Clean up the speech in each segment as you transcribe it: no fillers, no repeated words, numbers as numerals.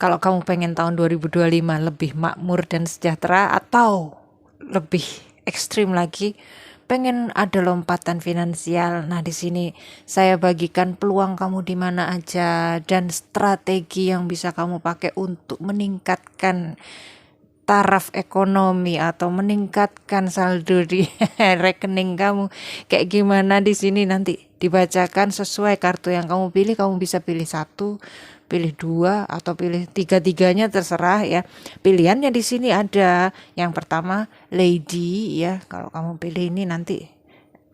Kalau kamu pengen tahun 2025 lebih makmur dan sejahtera, atau lebih ekstrim lagi, pengen ada lompatan finansial. Nah, di sini saya bagikan peluang kamu di mana aja dan strategi yang bisa kamu pakai untuk meningkatkan taraf ekonomi atau meningkatkan saldo di rekening kamu. Kayak gimana di sini nanti dibacakan sesuai kartu yang kamu pilih. Kamu bisa pilih satu, pilih dua, atau pilih tiga-tiganya, terserah ya. Pilihannya di sini ada yang pertama lady ya. Kalau kamu pilih ini nanti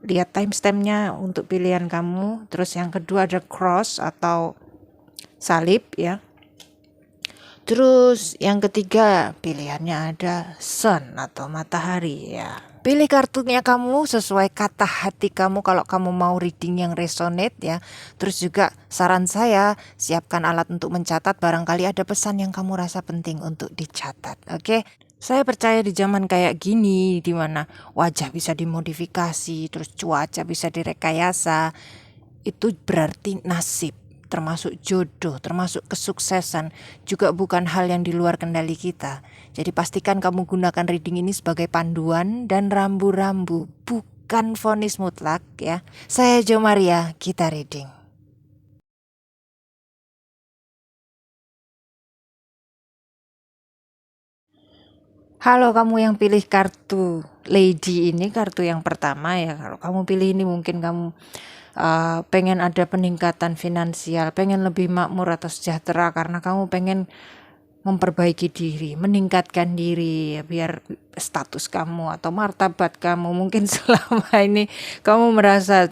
lihat timestampnya untuk pilihan kamu. Terus yang kedua ada cross atau salib ya. Terus yang ketiga pilihannya ada sun atau matahari ya. Pilih kartunya kamu sesuai kata hati kamu kalau kamu mau reading yang resonate ya. Terus juga saran saya, siapkan alat untuk mencatat, barangkali ada pesan yang kamu rasa penting untuk dicatat. Oke? Saya percaya di zaman kayak gini, di mana wajah bisa dimodifikasi, terus cuaca bisa direkayasa, itu berarti nasib, termasuk jodoh, termasuk kesuksesan, juga bukan hal yang di luar kendali kita. Jadi pastikan kamu gunakan reading ini sebagai panduan dan rambu-rambu, bukan vonis mutlak ya. Saya Jo Maria, kita reading. Halo kamu yang pilih kartu Lady ini, kartu yang pertama ya. Kalau kamu pilih ini mungkin kamu pengen ada peningkatan finansial, pengen lebih makmur atau sejahtera karena kamu pengen memperbaiki diri, meningkatkan diri ya, biar status kamu atau martabat kamu mungkin selama ini kamu merasa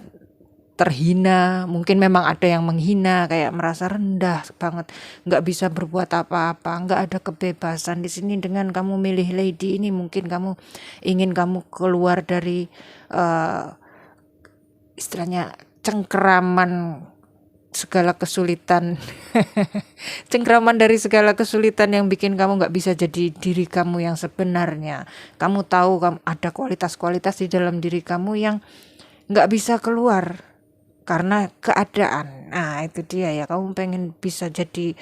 terhina, mungkin memang ada yang menghina, kayak merasa rendah banget, nggak bisa berbuat apa-apa, nggak ada kebebasan. Di sini dengan kamu milih lady ini mungkin kamu ingin kamu keluar dari istilahnya cengkeraman segala kesulitan cengkraman dari segala kesulitan yang bikin kamu nggak bisa jadi diri kamu yang sebenarnya. Kamu tahu kamu ada kualitas-kualitas di dalam diri kamu yang nggak bisa keluar karena keadaan. Nah itu dia ya, kamu pengen bisa jadi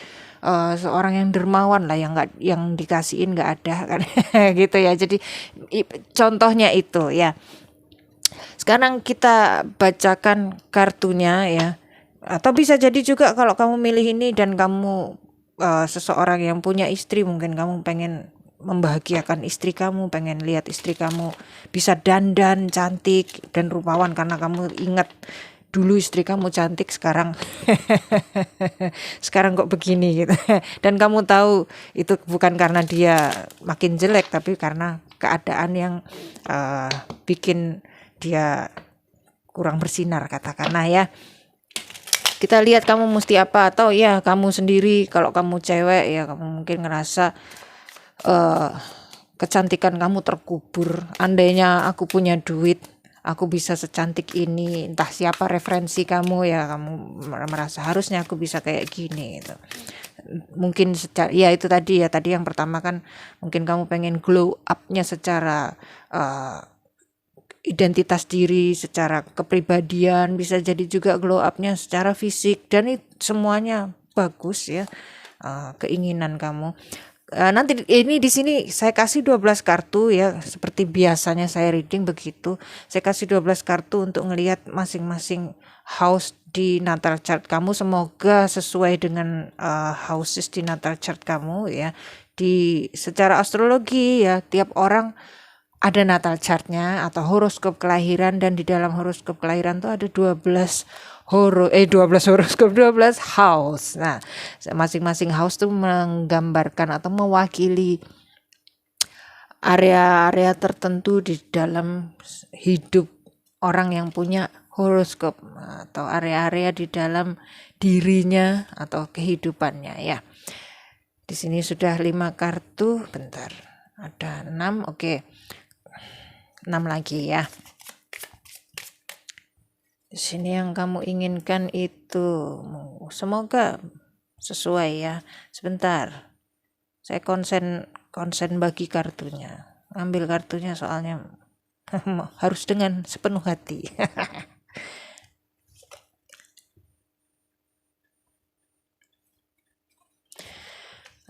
seorang yang dermawan lah, yang nggak, yang dikasihin nggak ada kan gitu ya. Jadi contohnya itu ya. Sekarang kita bacakan kartunya ya. Atau bisa jadi juga kalau kamu milih ini dan kamu seseorang yang punya istri, mungkin kamu pengen membahagiakan istri kamu, pengen lihat istri kamu bisa dandan cantik dan rupawan karena kamu ingat dulu istri kamu cantik, sekarang sekarang kok begini gitu. Dan kamu tahu itu bukan karena dia makin jelek, tapi karena keadaan yang bikin dia kurang bersinar katakanlah ya. Kita lihat kamu mesti apa, atau ya kamu sendiri kalau kamu cewek ya kamu mungkin ngerasa kecantikan kamu terkubur. Andainya aku punya duit, aku bisa secantik ini. Entah siapa referensi kamu ya, kamu merasa harusnya aku bisa kayak gini gitu. Mungkin secara ya itu tadi ya, tadi yang pertama kan mungkin kamu pengen glow up-nya secara identitas diri, secara kepribadian, bisa jadi juga glow up-nya secara fisik, dan itu semuanya bagus ya, keinginan kamu. Nanti ini di sini saya kasih 12 kartu ya, seperti biasanya saya reading begitu. Saya kasih 12 kartu untuk ngelihat masing-masing house di natal chart kamu. Semoga sesuai dengan houses di natal chart kamu ya. Di secara astrologi ya, tiap orang ada natal chartnya atau horoskop kelahiran, dan di dalam horoskop kelahiran tuh ada 12 horoskop, 12 house. Nah, masing-masing house tuh menggambarkan atau mewakili area-area tertentu di dalam hidup orang yang punya horoskop, atau area-area di dalam dirinya atau kehidupannya ya. Di sini sudah 5 kartu, bentar. Ada 6, oke. 6 lagi ya. Di sini yang kamu inginkan itu semoga sesuai ya. Sebentar. Saya konsen bagi kartunya. Ambil kartunya soalnya harus dengan sepenuh hati.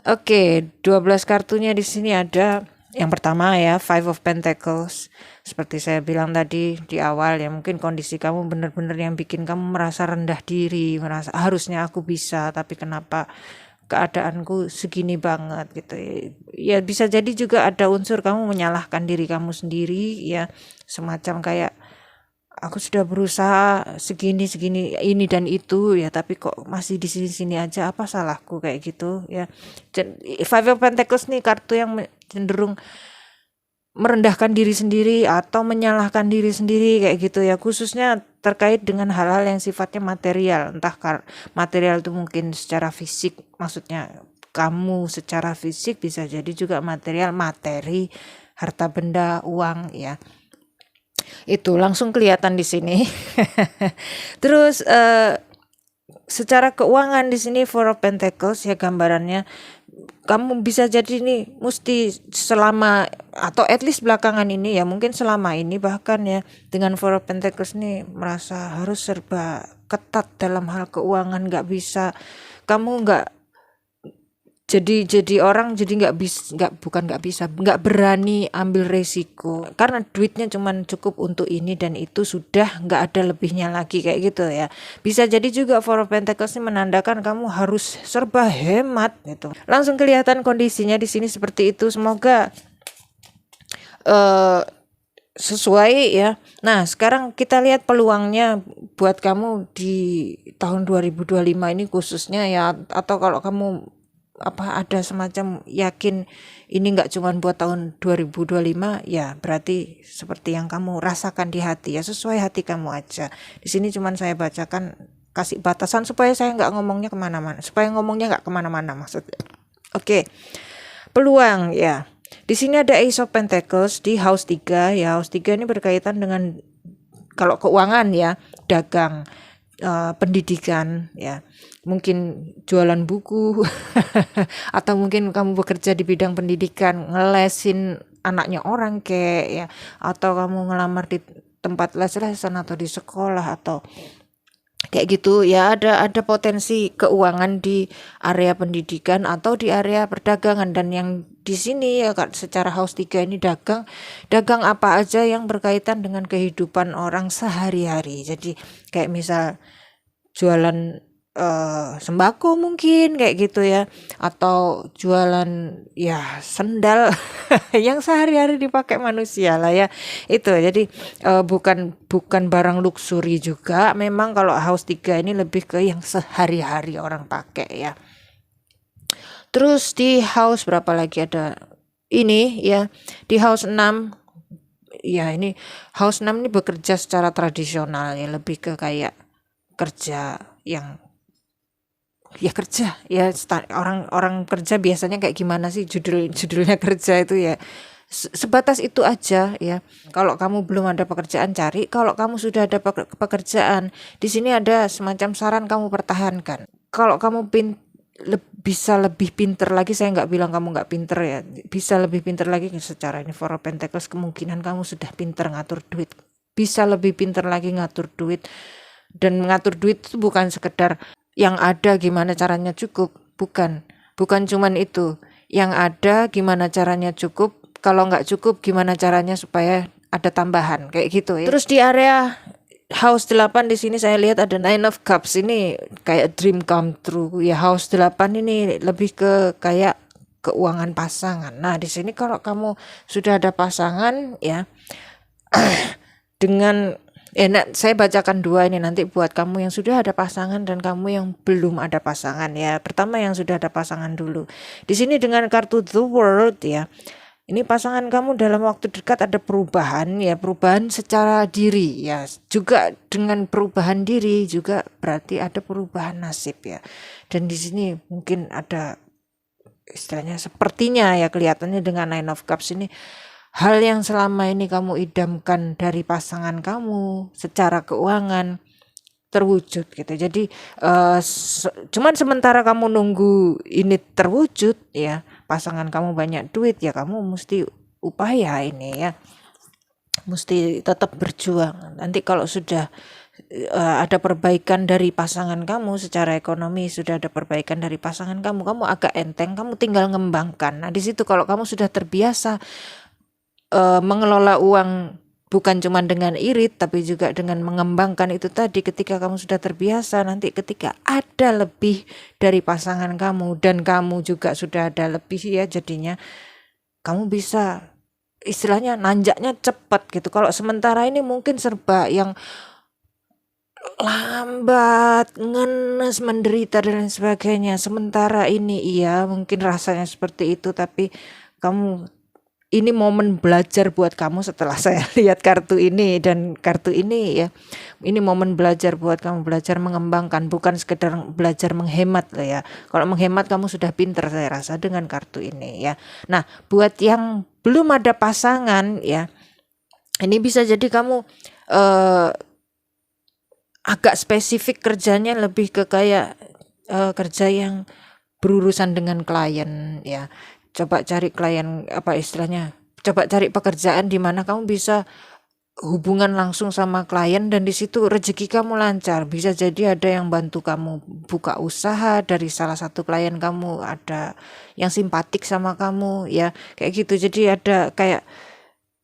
Oke, 12 kartunya di sini ada yang pertama ya, Five of Pentacles. Seperti saya bilang tadi di awal ya, mungkin kondisi kamu benar-benar yang bikin kamu merasa rendah diri, merasa harusnya aku bisa, tapi kenapa keadaanku segini banget gitu ya. Bisa jadi juga ada unsur kamu menyalahkan diri kamu sendiri ya, semacam kayak aku sudah berusaha segini ini dan itu ya, tapi kok masih di sini aja, apa salahku kayak gitu ya. Five of Pentacles nih kartu yang cenderung merendahkan diri sendiri atau menyalahkan diri sendiri kayak gitu ya, khususnya terkait dengan hal-hal yang sifatnya material, entah material itu mungkin secara fisik, maksudnya kamu secara fisik, bisa jadi juga material, materi, harta benda, uang ya. Itu langsung kelihatan di sini. Terus secara keuangan di sini Four of Pentacles ya, gambarannya kamu bisa jadi nih mesti selama atau at least belakangan ini ya, mungkin selama ini bahkan ya, dengan Four of Pentacles nih merasa harus serba ketat dalam hal keuangan, nggak bisa kamu jadi orang jadi nggak berani ambil resiko karena duitnya cuman cukup untuk ini dan itu, sudah nggak ada lebihnya lagi kayak gitu ya. Bisa jadi juga Four of Pentacles ini menandakan kamu harus serba hemat gitu. Langsung kelihatan kondisinya di sini seperti itu. Semoga sesuai ya. Nah, sekarang kita lihat peluangnya buat kamu di tahun 2025 ini khususnya ya, atau kalau kamu ada semacam yakin ini nggak cuma buat tahun 2025 ya, berarti seperti yang kamu rasakan di hati ya, sesuai hati kamu aja. Di sini cuma saya bacakan, kasih batasan supaya saya nggak ngomongnya kemana-mana, supaya ngomongnya nggak kemana-mana maksudnya. Oke. Peluang ya, di sini ada Ace of Pentacles di House 3 ya. House 3 ini berkaitan dengan kalau keuangan ya, dagang, pendidikan ya, mungkin jualan buku atau mungkin kamu bekerja di bidang pendidikan, ngelesin anaknya orang kayak ya, atau kamu ngelamar di tempat les-lesan atau di sekolah atau kayak gitu ya. Ada potensi keuangan di area pendidikan atau di area perdagangan, dan yang di sini ya secara House 3 ini dagang apa aja yang berkaitan dengan kehidupan orang sehari-hari. Jadi kayak misal jualan sembako mungkin kayak gitu ya, atau jualan ya sendal yang sehari-hari dipakai manusia lah ya itu. Jadi bukan barang luxury juga, memang kalau House 3 ini lebih ke yang sehari-hari orang pakai ya. Terus di house berapa lagi ada ini ya, di house 6 ya, ini house 6 ini bekerja secara tradisional ya, lebih ke kayak kerja yang ya kerja ya, orang kerja biasanya kayak gimana sih judulnya kerja itu ya, sebatas itu aja ya. Kalau kamu belum ada pekerjaan, cari. Kalau kamu sudah ada pekerjaan, di sini ada semacam saran kamu pertahankan. Kalau kamu bisa lebih pinter lagi, saya nggak bilang kamu nggak pinter ya, bisa lebih pinter lagi secara ini Four of Pentacles, kemungkinan kamu sudah pinter ngatur duit, bisa lebih pinter lagi ngatur duit. Dan mengatur duit itu bukan sekedar yang ada gimana caranya cukup, bukan cuman itu. Yang ada gimana caranya cukup, kalau nggak cukup gimana caranya supaya ada tambahan kayak gitu ya. Terus di area House 8 di sini saya lihat ada Nine of Cups, ini kayak dream come true ya. House 8 ini lebih ke kayak keuangan pasangan. Nah, di sini kalau kamu sudah ada pasangan ya, dengan saya bacakan dua ini nanti buat kamu yang sudah ada pasangan dan kamu yang belum ada pasangan ya. Pertama yang sudah ada pasangan dulu. Di sini dengan kartu The World ya, ini pasangan kamu dalam waktu dekat ada perubahan ya, perubahan secara diri ya. Juga dengan perubahan diri juga berarti ada perubahan nasib ya. Dan di sini mungkin ada istilahnya, sepertinya ya kelihatannya dengan Nine of Cups ini, hal yang selama ini kamu idamkan dari pasangan kamu secara keuangan terwujud gitu. Jadi cuman sementara kamu nunggu ini terwujud ya, pasangan kamu banyak duit ya, kamu mesti upaya ini ya, mesti tetap berjuang. Nanti kalau sudah ada perbaikan dari pasangan kamu secara ekonomi, sudah ada perbaikan dari pasangan kamu agak enteng, kamu tinggal ngembangkan. Nah di situ kalau kamu sudah terbiasa mengelola uang bukan cuma dengan irit tapi juga dengan mengembangkan itu tadi, ketika kamu sudah terbiasa, nanti ketika ada lebih dari pasangan kamu dan kamu juga sudah ada lebih ya, jadinya kamu bisa istilahnya nanjaknya cepat gitu. Kalau sementara ini mungkin serba yang lambat, ngenes, menderita dan lain sebagainya. Sementara ini iya mungkin rasanya seperti itu, tapi kamu ini momen belajar buat kamu setelah saya lihat kartu ini dan kartu ini ya. Ini momen belajar buat kamu, belajar mengembangkan, bukan sekedar belajar menghemat lah ya. Kalau menghemat kamu sudah pinter saya rasa dengan kartu ini ya. Nah, buat yang belum ada pasangan ya, ini bisa jadi kamu agak spesifik kerjanya, lebih ke kayak kerja yang berurusan dengan klien ya. Coba cari klien, apa istilahnya, coba cari pekerjaan di mana kamu bisa hubungan langsung sama klien dan di situ rezeki kamu lancar. Bisa jadi ada yang bantu kamu buka usaha dari salah satu klien kamu, ada yang simpatik sama kamu ya, kayak gitu. Jadi ada kayak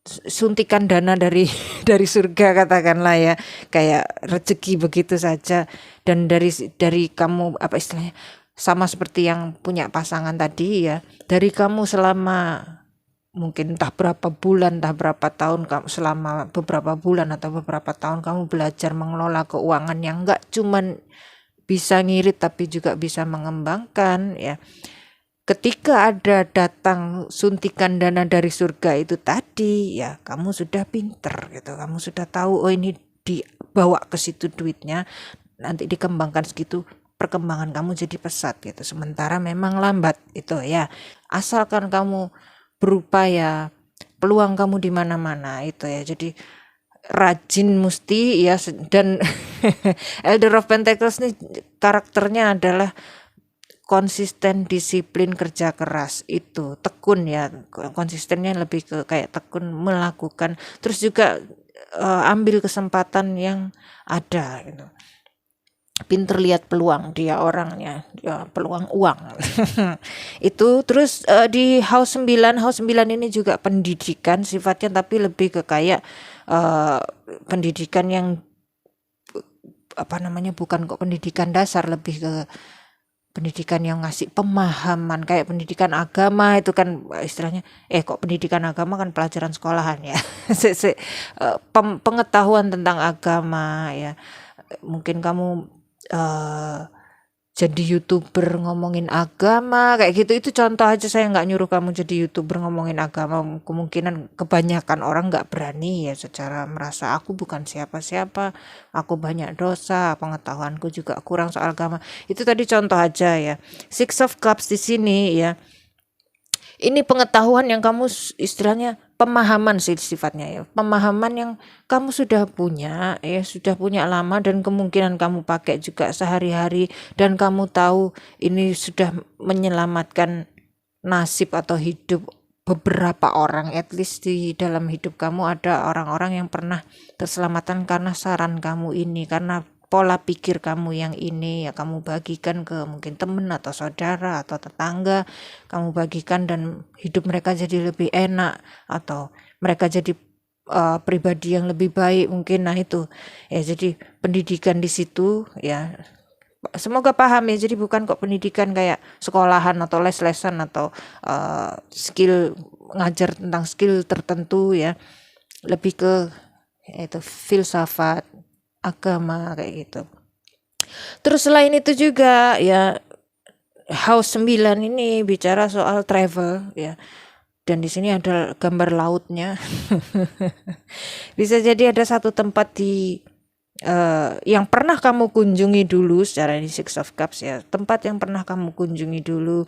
suntikan dana dari dari surga katakanlah ya, kayak rezeki begitu saja. Dan dari kamu, apa istilahnya, sama seperti yang punya pasangan tadi ya, dari kamu selama mungkin entah berapa bulan, entah berapa tahun, kamu selama beberapa bulan atau beberapa tahun kamu belajar mengelola keuangan yang enggak cuman bisa ngirit tapi juga bisa mengembangkan ya. Ketika ada datang suntikan dana dari surga itu tadi ya, kamu sudah pinter gitu, kamu sudah tahu oh ini dibawa ke situ duitnya, nanti dikembangkan segitu, perkembangan kamu jadi pesat gitu. Sementara memang lambat itu ya, asalkan kamu berupaya, peluang kamu di mana-mana itu ya. Jadi rajin mesti ya. Dan Elder of Pentacles nih karakternya adalah konsisten, disiplin, kerja keras, itu tekun ya. Konsistennya lebih ke kayak tekun melakukan, terus juga ambil kesempatan yang ada gitu. Pinter lihat peluang dia orangnya ya, peluang uang. Itu terus di house 9 ini juga pendidikan sifatnya, tapi lebih ke kayak pendidikan yang apa namanya, bukan kok pendidikan dasar, lebih ke pendidikan yang ngasih pemahaman, kayak pendidikan agama itu kan istilahnya, kok pendidikan agama kan pelajaran sekolahan ya. Pengetahuan tentang agama ya. Mungkin kamu jadi YouTuber ngomongin agama kayak gitu, itu contoh aja, saya nggak nyuruh kamu jadi YouTuber ngomongin agama. Kemungkinan kebanyakan orang nggak berani ya, secara merasa aku bukan siapa-siapa, aku banyak dosa, pengetahuanku juga kurang soal agama. Itu tadi contoh aja ya. Six of Cups di sini ya, ini pengetahuan yang kamu istilahnya pemahaman sih sifatnya ya, pemahaman yang kamu sudah punya ya, sudah punya lama dan kemungkinan kamu pakai juga sehari-hari, dan kamu tahu ini sudah menyelamatkan nasib atau hidup beberapa orang. At least di dalam hidup kamu ada orang-orang yang pernah terselamatkan karena saran kamu ini, karena pola pikir kamu yang ini ya, kamu bagikan ke mungkin teman atau saudara atau tetangga, kamu bagikan dan hidup mereka jadi lebih enak, atau mereka jadi pribadi yang lebih baik mungkin. Nah itu ya, jadi pendidikan di situ ya, semoga paham ya. Jadi bukan kok pendidikan kayak sekolahan atau les-lesan atau skill, ngajar tentang skill tertentu ya, lebih ke itu filsafat agama kayak gitu. Terus selain itu juga ya, house 9 ini bicara soal travel ya. Dan di sini ada gambar lautnya. Bisa jadi ada satu tempat di yang pernah kamu kunjungi dulu secara ini Six of Cups ya, tempat yang pernah kamu kunjungi dulu.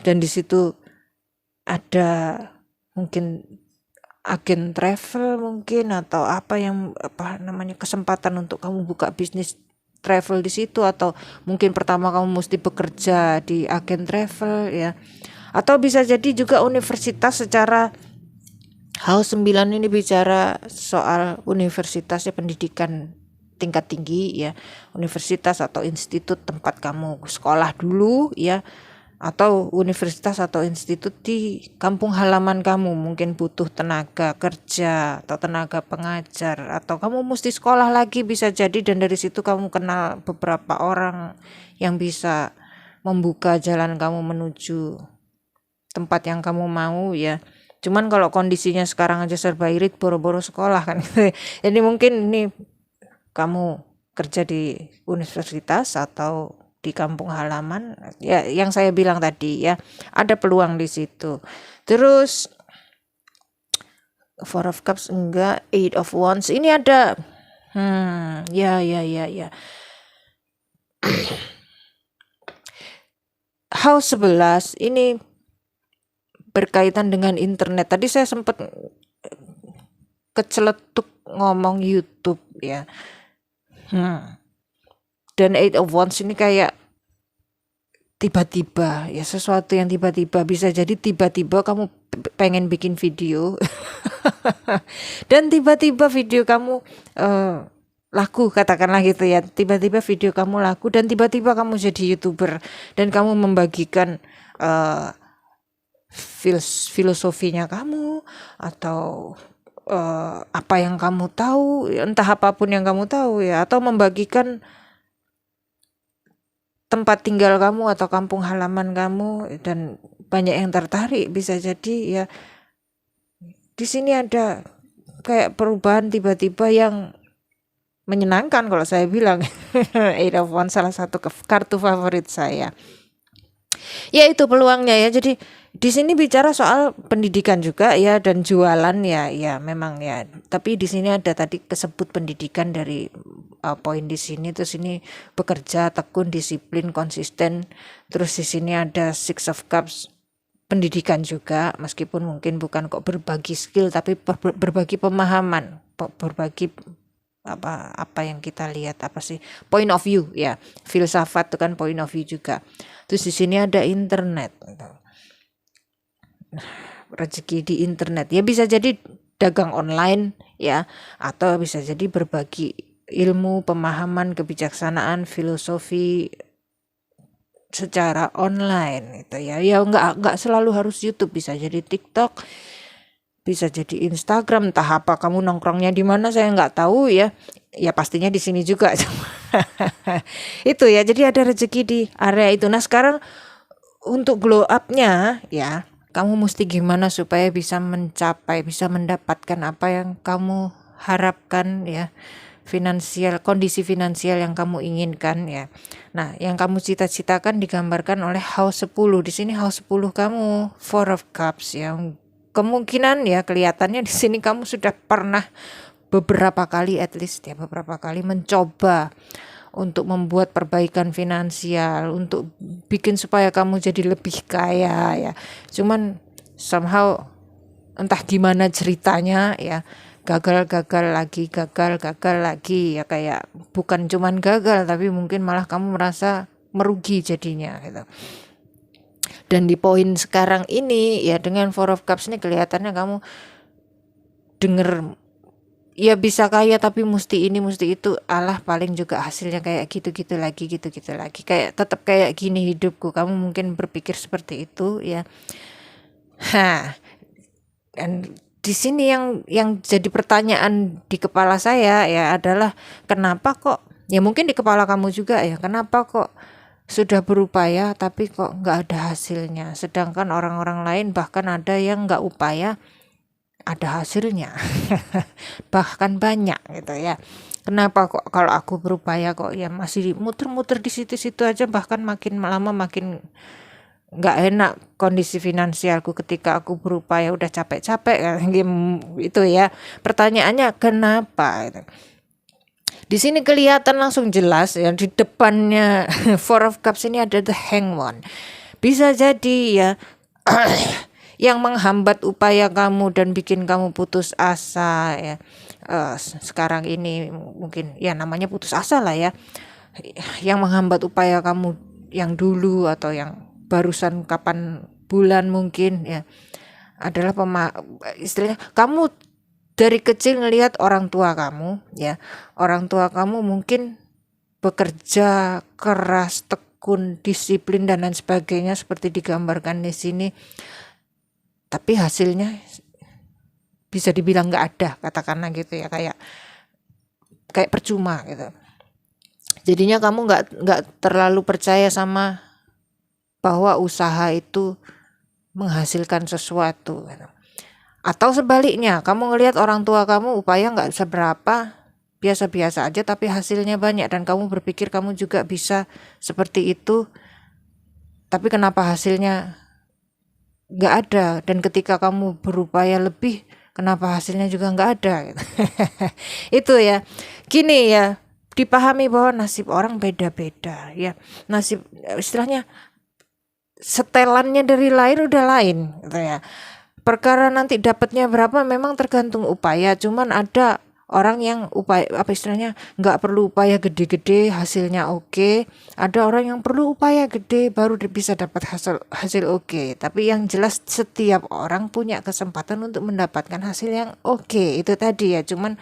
Dan di situ ada mungkin agen travel mungkin, atau apa yang apa namanya, kesempatan untuk kamu buka bisnis travel di situ, atau mungkin pertama kamu mesti bekerja di agen travel ya. Atau bisa jadi juga universitas, secara house 9 ini bicara soal universitas ya, pendidikan tingkat tinggi ya, universitas atau institut tempat kamu sekolah dulu ya, atau universitas atau institut di kampung halaman kamu, mungkin butuh tenaga kerja atau tenaga pengajar, atau kamu mesti sekolah lagi bisa jadi, dan dari situ kamu kenal beberapa orang yang bisa membuka jalan kamu menuju tempat yang kamu mau ya. Cuman kalau kondisinya sekarang aja serba irit, boro-boro sekolah kan. Jadi mungkin ini kamu kerja di universitas atau di kampung halaman ya, yang saya bilang tadi ya, ada peluang di situ. Terus Four of Cups enggak, Eight of Wands ini ada ya. House 11 ini berkaitan dengan internet. Tadi saya sempat keceletuk ngomong YouTube ya. Dan Eight of Wands ini kayak tiba-tiba ya, sesuatu yang tiba-tiba, bisa jadi tiba-tiba kamu pengen bikin video dan tiba-tiba video kamu laku, katakanlah gitu ya, tiba-tiba video kamu laku dan tiba-tiba kamu jadi YouTuber dan kamu membagikan filosofinya kamu atau apa yang kamu tahu, entah apapun yang kamu tahu ya, atau membagikan tempat tinggal kamu atau kampung halaman kamu dan banyak yang tertarik, bisa jadi ya. Di sini ada kayak perubahan tiba-tiba yang menyenangkan kalau saya bilang. Eight of Wands salah satu kartu favorit saya. Ya itu peluangnya ya. Jadi di sini bicara soal pendidikan juga ya, dan jualan ya memang ya. Tapi di sini ada tadi kesebut pendidikan dari poin di sini. Terus ini bekerja tekun, disiplin, konsisten. Terus di sini ada Six of Cups, pendidikan juga, meskipun mungkin bukan kok berbagi skill, tapi berbagi pemahaman, berbagi apa yang kita lihat, apa sih point of view ya, filsafat itu kan point of view juga. Terus di sini ada internet, rezeki di internet ya, bisa jadi dagang online ya, atau bisa jadi berbagi ilmu, pemahaman, kebijaksanaan, filosofi secara online gitu ya. Ya enggak selalu harus YouTube, bisa jadi TikTok, bisa jadi Instagram, entah apa kamu nongkrongnya di mana saya nggak tahu ya. Ya pastinya di sini juga. Itu ya, jadi ada rezeki di area itu. Nah sekarang untuk glow up-nya ya, kamu mesti gimana supaya bisa mencapai, bisa mendapatkan apa yang kamu harapkan ya, finansial, kondisi finansial yang kamu inginkan ya. Nah, yang kamu cita-citakan digambarkan oleh House 10. Di sini House 10 kamu Four of Cups yang kemungkinan ya, kelihatannya di sini kamu sudah pernah beberapa kali, at least ya beberapa kali mencoba untuk membuat perbaikan finansial, untuk bikin supaya kamu jadi lebih kaya ya. Cuman somehow entah gimana ceritanya ya, gagal lagi ya, kayak bukan cuman gagal tapi mungkin malah kamu merasa merugi jadinya gitu. Dan di poin sekarang ini ya, dengan Four of Cups ini kelihatannya kamu denger ya bisa kaya tapi mesti ini mesti itu, alah paling juga hasilnya kayak gitu-gitu lagi, kayak tetap kayak gini hidupku. Kamu mungkin berpikir seperti itu ya. Dan di sini yang jadi pertanyaan di kepala saya ya adalah, kenapa kok, ya mungkin di kepala kamu juga ya, kenapa kok sudah berupaya tapi kok nggak ada hasilnya, sedangkan orang-orang lain bahkan ada yang nggak upaya ada hasilnya. Bahkan banyak gitu ya. Kenapa kok kalau aku berupaya kok ya masih muter-muter di situ-situ aja, bahkan makin lama makin nggak enak kondisi finansialku ketika aku berupaya udah capek-capek itu ya. Pertanyaannya kenapa gitu. Di sini kelihatan langsung jelas ya, di depannya Four of Cups ini ada the Hanged One. Bisa jadi ya yang menghambat upaya kamu dan bikin kamu putus asa ya. Sekarang ini mungkin ya namanya putus asa lah ya. Yang menghambat upaya kamu yang dulu atau yang barusan kapan bulan mungkin ya, adalah istilahnya kamu dari kecil ngelihat orang tua kamu ya, orang tua kamu mungkin bekerja keras, tekun, disiplin dan lain sebagainya seperti digambarkan di sini, tapi hasilnya bisa dibilang nggak ada, katakanlah gitu ya, kayak percuma gitu. Jadinya kamu nggak terlalu percaya sama bahwa usaha itu menghasilkan sesuatu gitu. Atau sebaliknya, kamu ngelihat orang tua kamu upaya nggak seberapa, biasa-biasa aja tapi hasilnya banyak, dan kamu berpikir kamu juga bisa seperti itu, tapi kenapa hasilnya nggak ada, dan ketika kamu berupaya lebih, kenapa hasilnya juga nggak ada gitu. Itu ya, gini ya, dipahami bahwa nasib orang beda-beda ya, nasib istilahnya setelannya dari lain udah lain gitu ya. Perkara nanti dapatnya berapa memang tergantung upaya, cuman ada orang yang upaya istilahnya nggak perlu upaya gede-gede hasilnya oke, ada orang yang perlu upaya gede baru bisa dapat hasil oke. Tapi yang jelas setiap orang punya kesempatan untuk mendapatkan hasil yang oke, itu tadi ya, cuman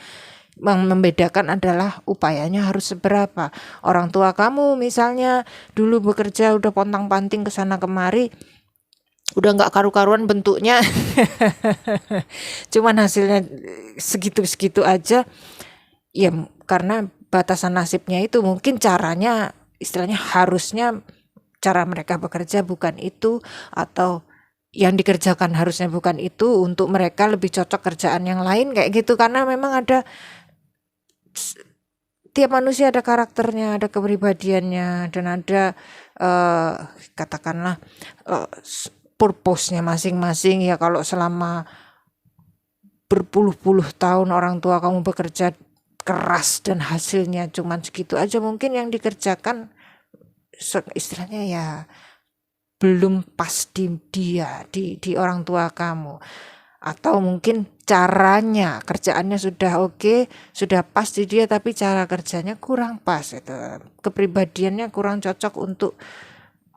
yang membedakan adalah upayanya harus seberapa. Orang tua kamu misalnya dulu bekerja udah pontang-panting kesana kemari, udah nggak karu-karuan bentuknya, cuman hasilnya segitu-segitu aja, ya karena batasan nasibnya itu, mungkin caranya istilahnya harusnya cara mereka bekerja bukan itu, atau yang dikerjakan harusnya bukan itu, untuk mereka lebih cocok kerjaan yang lain kayak gitu. Karena memang ada, tiap manusia ada karakternya, ada kepribadiannya, dan ada katakanlah purpose-nya masing-masing ya. Kalau selama berpuluh-puluh tahun orang tua kamu bekerja keras dan hasilnya cuman segitu aja, mungkin yang dikerjakan istilahnya ya belum pas di orang tua kamu, atau mungkin caranya kerjaannya sudah oke, sudah pas di dia, tapi cara kerjanya kurang pas, itu kepribadiannya kurang cocok untuk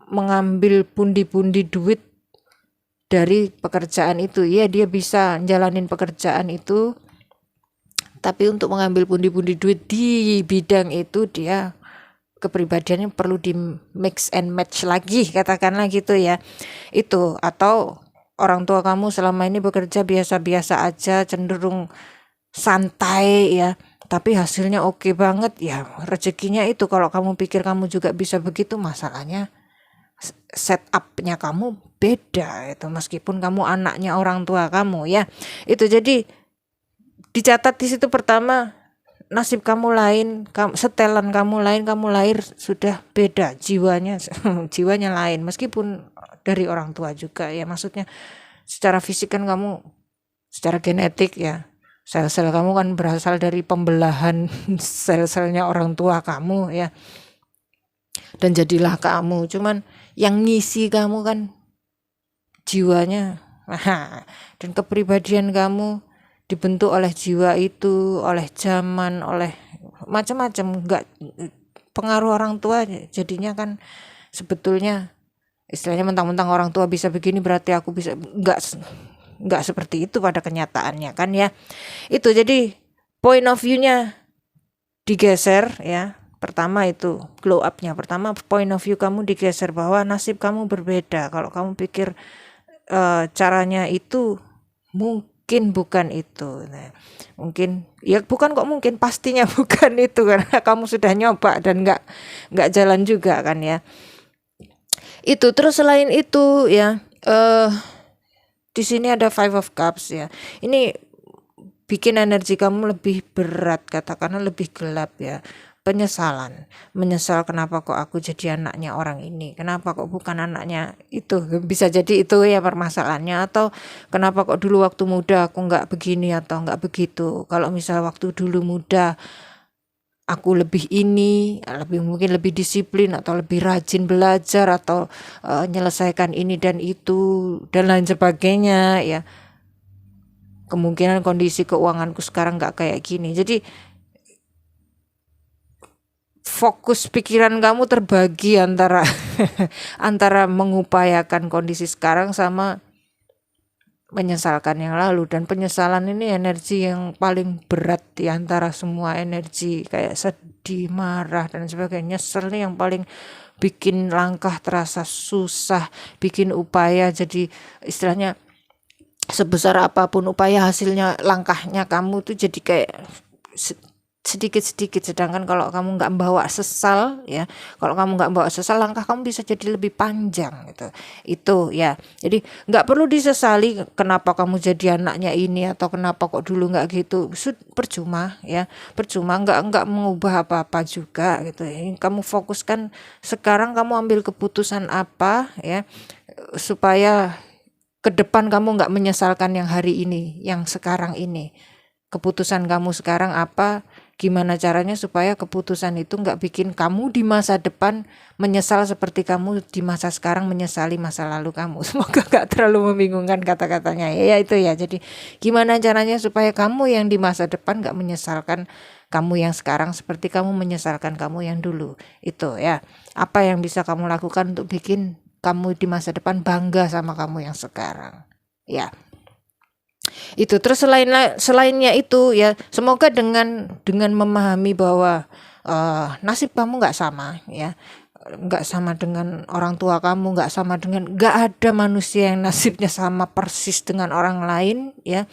mengambil pundi-pundi duit dari pekerjaan itu. Ya dia bisa jalanin pekerjaan itu, tapi untuk mengambil pundi-pundi duit di bidang itu dia kepribadiannya perlu di mix and match lagi, katakanlah gitu ya. Itu, atau orang tua kamu selama ini bekerja biasa-biasa aja, cenderung santai ya, tapi hasilnya oke banget ya, rezekinya itu. Kalau kamu pikir kamu juga bisa begitu, masalahnya setupnya kamu beda itu, meskipun kamu anaknya orang tua kamu ya. Itu jadi dicatat di situ, pertama nasib kamu lain, setelan kamu lain, kamu lahir sudah beda jiwanya, jiwanya lain, meskipun dari orang tua juga ya. Maksudnya secara fisik kan kamu, secara genetik ya, sel-sel kamu kan berasal dari pembelahan sel-selnya orang tua kamu ya, dan jadilah kamu. Cuman yang ngisi kamu kan jiwanya, dan kepribadian kamu dibentuk oleh jiwa itu, oleh zaman, oleh macam-macam. Enggak pengaruh orang tua, jadinya kan sebetulnya istilahnya mentang-mentang orang tua bisa begini berarti aku bisa, enggak seperti itu pada kenyataannya kan ya. Itu jadi point of view-nya digeser ya. Pertama itu glow up-nya, pertama point of view kamu digeser bahwa nasib kamu berbeda. Kalau kamu pikir caranya itu, mungkin bukan itu. Nah, mungkin ya bukan kok, mungkin pastinya bukan itu, karena kamu sudah nyoba dan nggak jalan juga kan ya. Itu terus selain itu ya, di sini ada Five of Cups ya. Ini bikin energi kamu lebih berat, katakanlah lebih gelap ya. Penyesalan, menyesal kenapa kok aku jadi anaknya orang ini, kenapa kok bukan anaknya itu, bisa jadi itu ya permasalahannya. Atau kenapa kok dulu waktu muda aku nggak begini atau nggak begitu. Kalau misal waktu dulu muda aku lebih ini, mungkin lebih disiplin atau lebih rajin belajar atau menyelesaikan ini dan itu dan lain sebagainya ya, kemungkinan kondisi keuanganku sekarang nggak kayak gini. Jadi fokus pikiran kamu terbagi antara antara mengupayakan kondisi sekarang sama menyesalkan yang lalu. Dan penyesalan ini energi yang paling berat di antara semua energi, kayak sedih, marah dan sebagainya. Nyesel nih yang paling bikin langkah terasa susah, bikin upaya jadi istilahnya sebesar apapun upaya, hasilnya langkahnya kamu tuh jadi kayak sedikit-sedikit. Sedangkan kalau kamu nggak bawa sesal ya, kalau kamu nggak bawa sesal, langkah kamu bisa jadi lebih panjang gitu. Itu ya, jadi nggak perlu disesali kenapa kamu jadi anaknya ini atau kenapa kok dulu nggak gitu. Percuma ya, percuma, nggak mengubah apa-apa juga gitu. Kamu fokuskan sekarang, kamu ambil keputusan apa ya, supaya ke depan kamu nggak menyesalkan yang hari ini, yang sekarang ini. Keputusan kamu sekarang apa, gimana caranya supaya keputusan itu nggak bikin kamu di masa depan menyesal seperti kamu di masa sekarang menyesali masa lalu kamu. Semoga gak terlalu membingungkan kata-katanya ya, itu ya. Jadi gimana caranya supaya kamu yang di masa depan gak menyesalkan kamu yang sekarang seperti kamu menyesalkan kamu yang dulu. Itu ya, apa yang bisa kamu lakukan untuk bikin kamu di masa depan bangga sama kamu yang sekarang ya. Itu terus selainnya itu ya, semoga dengan memahami bahwa nasib kamu nggak sama ya, nggak sama dengan orang tua kamu, nggak ada manusia yang nasibnya sama persis dengan orang lain ya.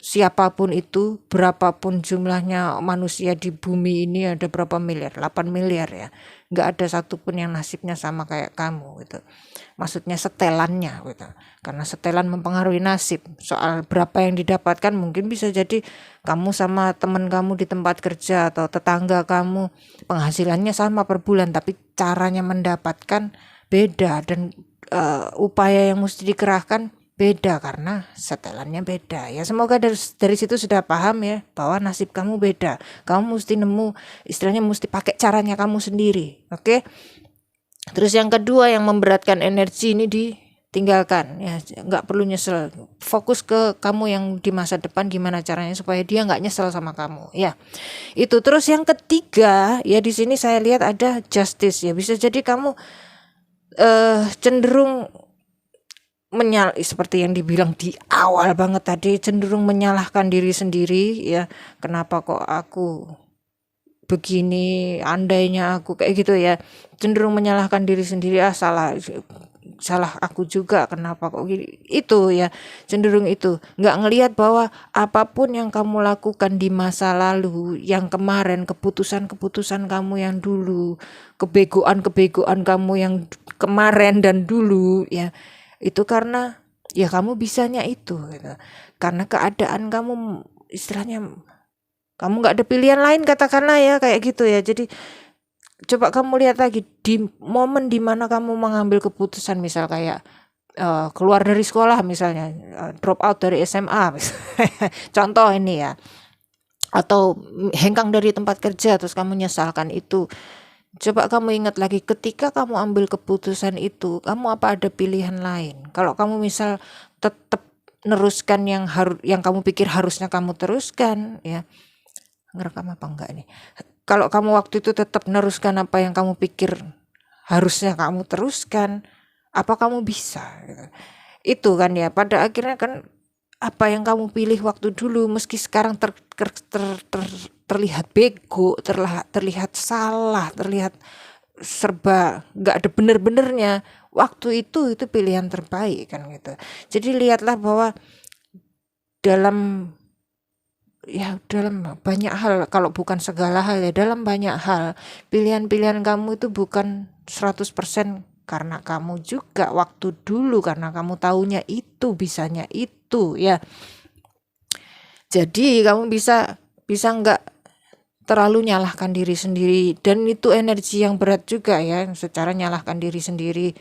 Siapapun itu, berapapun jumlahnya manusia di bumi ini, ada berapa miliar, 8 miliar ya, nggak ada satupun yang nasibnya sama kayak kamu gitu. Maksudnya setelannya gitu, karena setelan mempengaruhi nasib. Soal berapa yang didapatkan, mungkin bisa jadi kamu sama teman kamu di tempat kerja atau tetangga kamu penghasilannya sama per bulan, tapi caranya mendapatkan beda, dan upaya yang mesti dikerahkan beda karena setelannya beda ya. Semoga dari situ sudah paham ya, bahwa nasib kamu beda. Kamu mesti nemu, istilahnya mesti pakai caranya kamu sendiri. Oke. Terus yang kedua yang memberatkan energi ini ditinggalkan ya, nggak perlu nyesel. Fokus ke kamu yang di masa depan, gimana caranya supaya dia nggak nyesel sama kamu ya. Itu. Terus yang ketiga ya, di sini saya lihat ada justice ya. Bisa jadi kamu cenderung seperti yang dibilang di awal banget tadi, cenderung menyalahkan diri sendiri ya. Kenapa kok aku begini, andainya aku kayak gitu ya. Cenderung menyalahkan diri sendiri, salah aku juga, kenapa kok gini. Itu ya, cenderung itu. Nggak ngelihat bahwa apapun yang kamu lakukan di masa lalu, yang kemarin, keputusan-keputusan kamu yang dulu, kebegoan-kebegoan kamu yang kemarin dan dulu ya, itu karena ya kamu bisanya itu gitu. Karena keadaan kamu, istilahnya kamu nggak ada pilihan lain katakanlah ya, kayak gitu ya. Jadi coba kamu lihat lagi di momen dimana kamu mengambil keputusan, misal kayak keluar dari sekolah misalnya, drop out dari SMA contoh ini ya, atau hengkang dari tempat kerja terus kamu nyesalkan itu. Coba kamu ingat lagi, ketika kamu ambil keputusan itu, kamu apa ada pilihan lain? Kalau kamu misal tetap neruskan yang kamu pikir harusnya kamu teruskan ya, ngerekam apa enggak nih? Kalau kamu waktu itu tetap neruskan apa yang kamu pikir harusnya kamu teruskan, apa kamu bisa? Gitu. Itu kan ya, pada akhirnya kan apa yang kamu pilih waktu dulu, meski sekarang terlihat bego, terlihat salah, terlihat serba nggak ada bener-benernya, waktu itu pilihan terbaik kan gitu. Jadi lihatlah bahwa dalam banyak hal, kalau bukan segala hal ya, dalam banyak hal pilihan-pilihan kamu itu bukan 100% karena kamu juga waktu dulu, karena kamu taunya itu, bisanya itu ya. Jadi kamu bisa nggak terlalu nyalahkan diri sendiri, dan itu energi yang berat juga ya, secara nyalahkan diri sendiri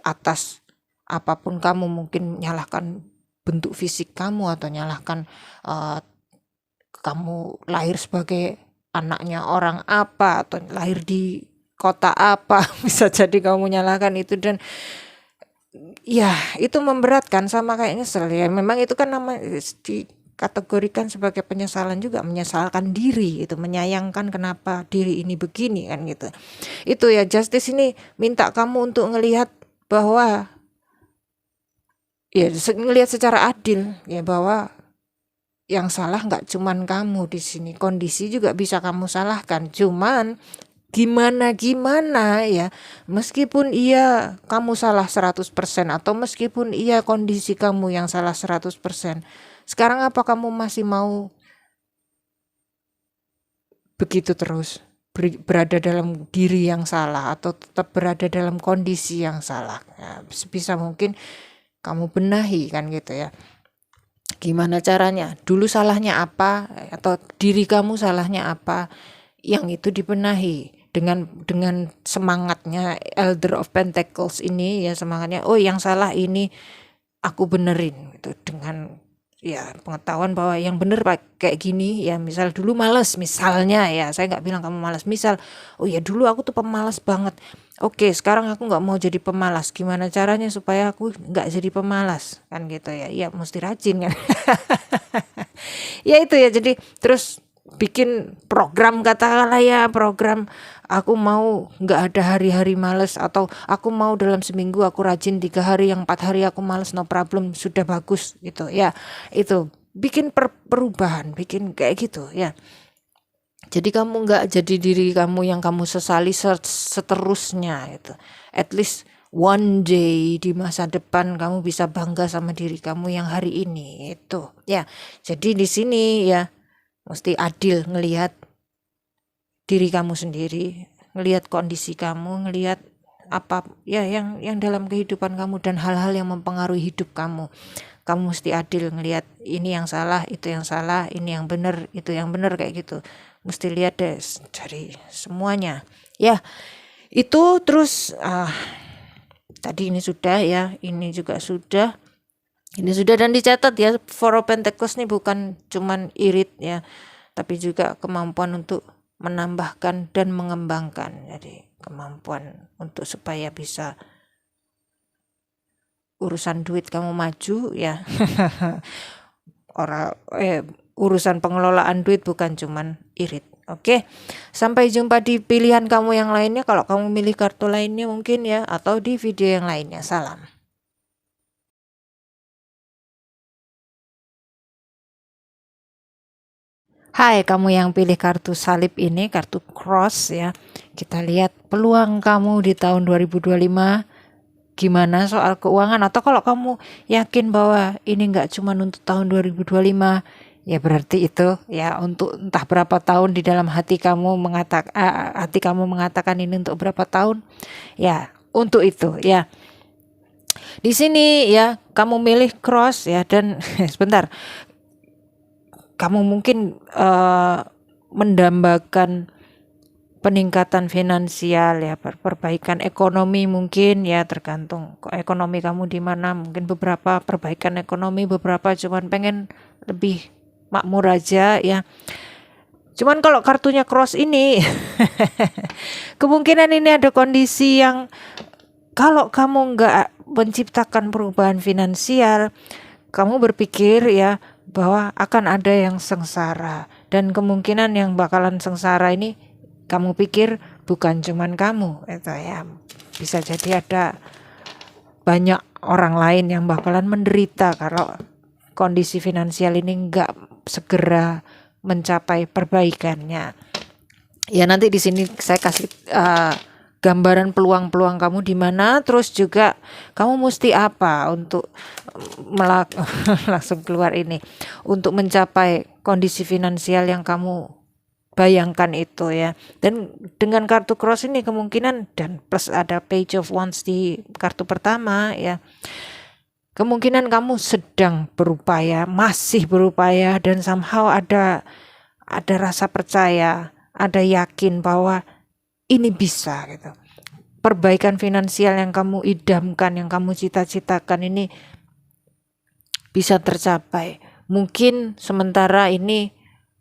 atas apapun. Kamu mungkin nyalahkan bentuk fisik kamu, atau nyalahkan kamu lahir sebagai anaknya orang apa, atau lahir di kota apa. Bisa jadi kamu nyalahkan itu, dan ya itu memberatkan, sama kayak nyesel ya. Memang itu kan dikategorikan sebagai penyesalan juga, menyesalkan diri itu, menyayangkan kenapa diri ini begini kan gitu. Itu ya, justice ini minta kamu untuk ngelihat bahwa ya ngelihat secara adil ya, bahwa yang salah nggak cuman kamu di sini, kondisi juga bisa kamu salahkan. Cuman gimana ya, meskipun iya kamu salah 100% atau meskipun iya kondisi kamu yang salah 100%, sekarang apa kamu masih mau begitu terus berada dalam diri yang salah atau tetap berada dalam kondisi yang salah? Ya, sebisa mungkin kamu benahi kan gitu ya. Gimana caranya? Dulu salahnya apa atau diri kamu salahnya apa? Yang itu dibenahi dengan semangatnya Elder of Pentacles ini ya, semangatnya yang salah ini aku benerin gitu, dengan ya pengetahuan bahwa yang bener kayak gini ya. Misal dulu males, misalnya ya, saya nggak bilang kamu malas, misal ya dulu aku tuh pemalas banget, oke sekarang aku nggak mau jadi pemalas, gimana caranya supaya aku nggak jadi pemalas kan gitu ya mesti rajin kan. Ya itu ya, jadi terus bikin program, katakanlah ya program, aku mau nggak ada hari-hari males, atau aku mau dalam seminggu aku rajin 3 hari, yang 4 hari aku males, no problem, sudah bagus gitu ya. Itu bikin perubahan, bikin kayak gitu ya. Jadi kamu nggak jadi diri kamu yang kamu sesali seterusnya itu. At least one day di masa depan kamu bisa bangga sama diri kamu yang hari ini itu ya. Jadi di sini ya mesti adil ngelihat diri kamu sendiri, ngelihat kondisi kamu, ngelihat apa ya yang dalam kehidupan kamu dan hal-hal yang mempengaruhi hidup kamu. Kamu mesti adil ngelihat ini yang salah, itu yang salah, ini yang benar, itu yang benar, kayak gitu. Mesti lihat deh dari semuanya. Ya, itu terus tadi ini sudah ya, ini juga sudah. Ini sudah dan dicatat ya, Four of Pentacles ini bukan cuman irit ya, tapi juga kemampuan untuk menambahkan dan mengembangkan. Jadi kemampuan untuk supaya bisa urusan duit kamu maju ya. Urusan pengelolaan duit bukan cuman irit. Oke, sampai jumpa di pilihan kamu yang lainnya. Kalau kamu milih kartu lainnya mungkin ya, atau di video yang lainnya. Salam. Hai, kamu yang pilih kartu salib ini, kartu cross ya. Kita lihat peluang kamu di tahun 2025. Gimana soal keuangan, atau kalau kamu yakin bahwa ini nggak cuma untuk tahun 2025, ya berarti itu ya untuk entah berapa tahun di dalam hati kamu mengatakan ini untuk berapa tahun ya, untuk itu ya. Di sini ya kamu milih cross ya, dan sebentar, kamu mungkin mendambakan peningkatan finansial ya, perbaikan ekonomi mungkin ya, tergantung ekonomi kamu di mana. Mungkin beberapa perbaikan ekonomi, beberapa cuman pengen lebih makmur aja ya. Cuman kalau kartunya cross ini kemungkinan ini ada kondisi yang kalau kamu nggak menciptakan perubahan finansial, kamu berpikir ya bahwa akan ada yang sengsara, dan kemungkinan yang bakalan sengsara ini kamu pikir bukan cuman kamu itu ya, bisa jadi ada banyak orang lain yang bakalan menderita kalau kondisi finansial ini enggak segera mencapai perbaikannya. Ya nanti di sini saya kasih gambaran peluang-peluang kamu di mana, terus juga kamu mesti apa untuk langsung keluar ini untuk mencapai kondisi finansial yang kamu bayangkan itu ya. Dan dengan kartu cross ini kemungkinan, dan plus ada Page of Wands di kartu pertama ya, kemungkinan kamu sedang berupaya, masih berupaya, dan somehow ada rasa percaya, ada yakin bahwa ini bisa gitu. Perbaikan finansial yang kamu idamkan, yang kamu cita-citakan ini bisa tercapai. Mungkin sementara ini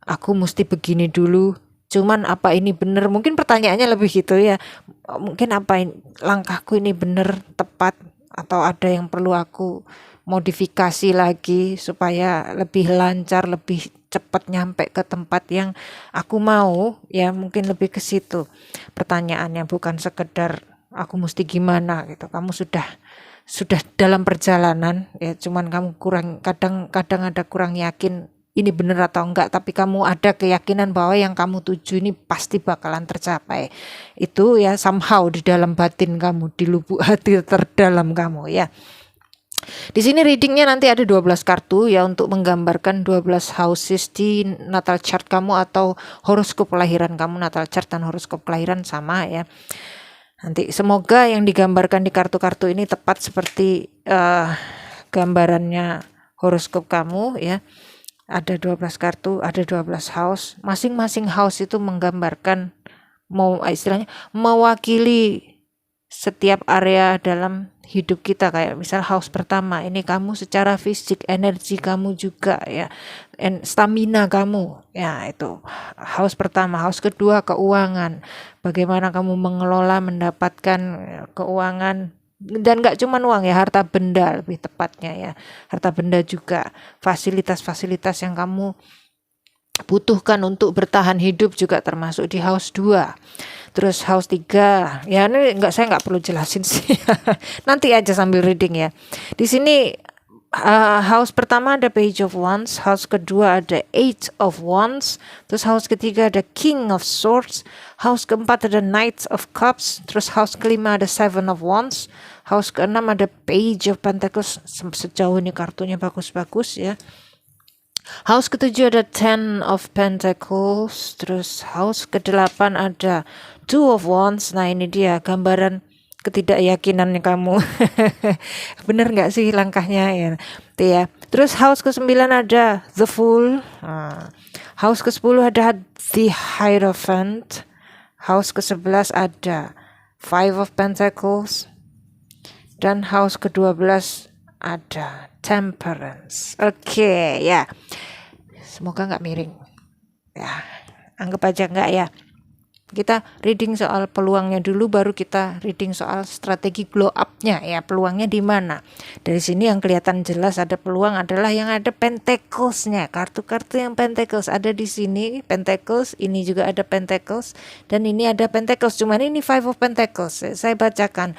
aku mesti begini dulu, cuman apa ini benar? Mungkin pertanyaannya lebih gitu ya. Mungkin apa langkahku ini benar, tepat, atau ada yang perlu aku modifikasi lagi supaya lebih lancar, lebih cepat nyampe ke tempat yang aku mau ya. Mungkin lebih ke situ pertanyaannya, bukan sekedar aku mesti gimana gitu. Kamu sudah sudah dalam perjalanan ya, cuman kamu kadang ada kurang yakin ini benar atau enggak, tapi kamu ada keyakinan bahwa yang kamu tuju ini pasti bakalan tercapai. Itu ya somehow di dalam batin kamu, di lubuk hati terdalam kamu ya. Di sini readingnya nanti ada 12 kartu ya untuk menggambarkan 12 houses di natal chart kamu atau horoskop kelahiran kamu. Natal chart dan horoskop kelahiran sama ya. Nanti semoga yang digambarkan di kartu-kartu ini tepat seperti gambarannya horoskop kamu ya. Ada 12 kartu, ada 12 house. Masing-masing house itu menggambarkan istilahnya mewakili setiap area dalam hidup kita. Kayak misal house pertama ini kamu secara fisik, energi kamu juga ya, stamina kamu ya, itu house pertama. House kedua keuangan, bagaimana kamu mengelola mendapatkan keuangan, dan gak cuma uang ya, harta benda lebih tepatnya ya, harta benda juga, fasilitas-fasilitas yang kamu butuhkan untuk bertahan hidup juga termasuk di house 2. Terus house 3 ya, ini saya nggak perlu jelasin sih nanti aja sambil reading ya. Di sini house pertama ada Page of Wands, house kedua ada Eight of Wands, terus house ketiga ada King of Swords, house keempat ada Knight of Cups, terus house kelima ada Seven of Wands, house keenam ada Page of Pentacles. Sejauh ini kartunya bagus-bagus ya. House ketujuh ada Ten of Pentacles, terus house ke-8 ada Two of Wands. Nah ini dia gambaran ketidakyakinan kamu. Bener gak sih langkahnya ya? Terus house ke-9 ada The Fool. House ke-10 ada The Hierophant. House ke-11 ada Five of Pentacles. Dan house ke-12 ada Temperance. Oke ya. Semoga gak miring. Ya, anggap aja enggak ya. Kita reading soal peluangnya dulu, baru kita reading soal strategi glow up-nya ya, peluangnya di mana. Dari sini yang kelihatan jelas ada peluang adalah yang ada Pentacles-nya. Kartu-kartu yang Pentacles ada di sini, Pentacles, ini juga ada Pentacles, dan ini ada Pentacles. Cuman ini Five of Pentacles. Saya bacakan.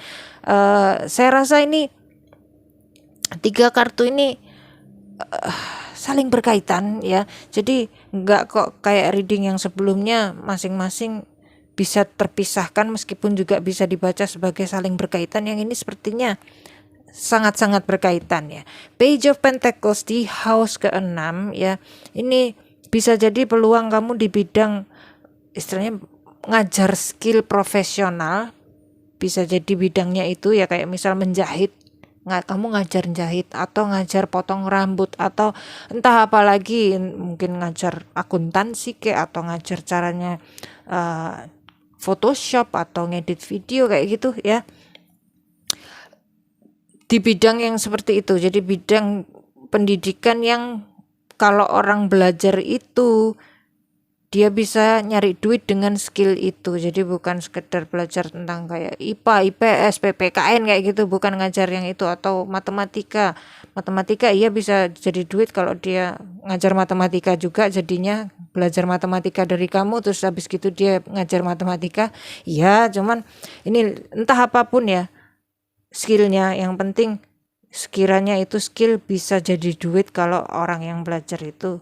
Saya rasa ini 3 kartu ini saling berkaitan ya. Jadi enggak kok kayak reading yang sebelumnya masing-masing bisa terpisahkan, meskipun juga bisa dibaca sebagai saling berkaitan. Yang ini sepertinya sangat-sangat berkaitan ya. Page of Pentacles di house ke-6 ya. Ini bisa jadi peluang kamu di bidang istilahnya ngajar skill profesional. Bisa jadi bidangnya itu ya, kayak misal menjahit, kamu ngajar jahit atau ngajar potong rambut atau entah apa lagi, mungkin ngajar akuntansi atau ngajar caranya Photoshop atau ngedit video kayak gitu ya. Di bidang yang seperti itu. Jadi bidang pendidikan yang kalau orang belajar itu dia bisa nyari duit dengan skill itu. Jadi bukan sekedar belajar tentang kayak IPA, IPS, PPKN kayak gitu, bukan ngajar yang itu. Atau matematika iya bisa jadi duit kalau dia ngajar matematika juga, jadinya belajar matematika dari kamu terus habis gitu dia ngajar matematika. Iya, cuman ini entah apapun ya skillnya, yang penting sekiranya itu skill bisa jadi duit kalau orang yang belajar itu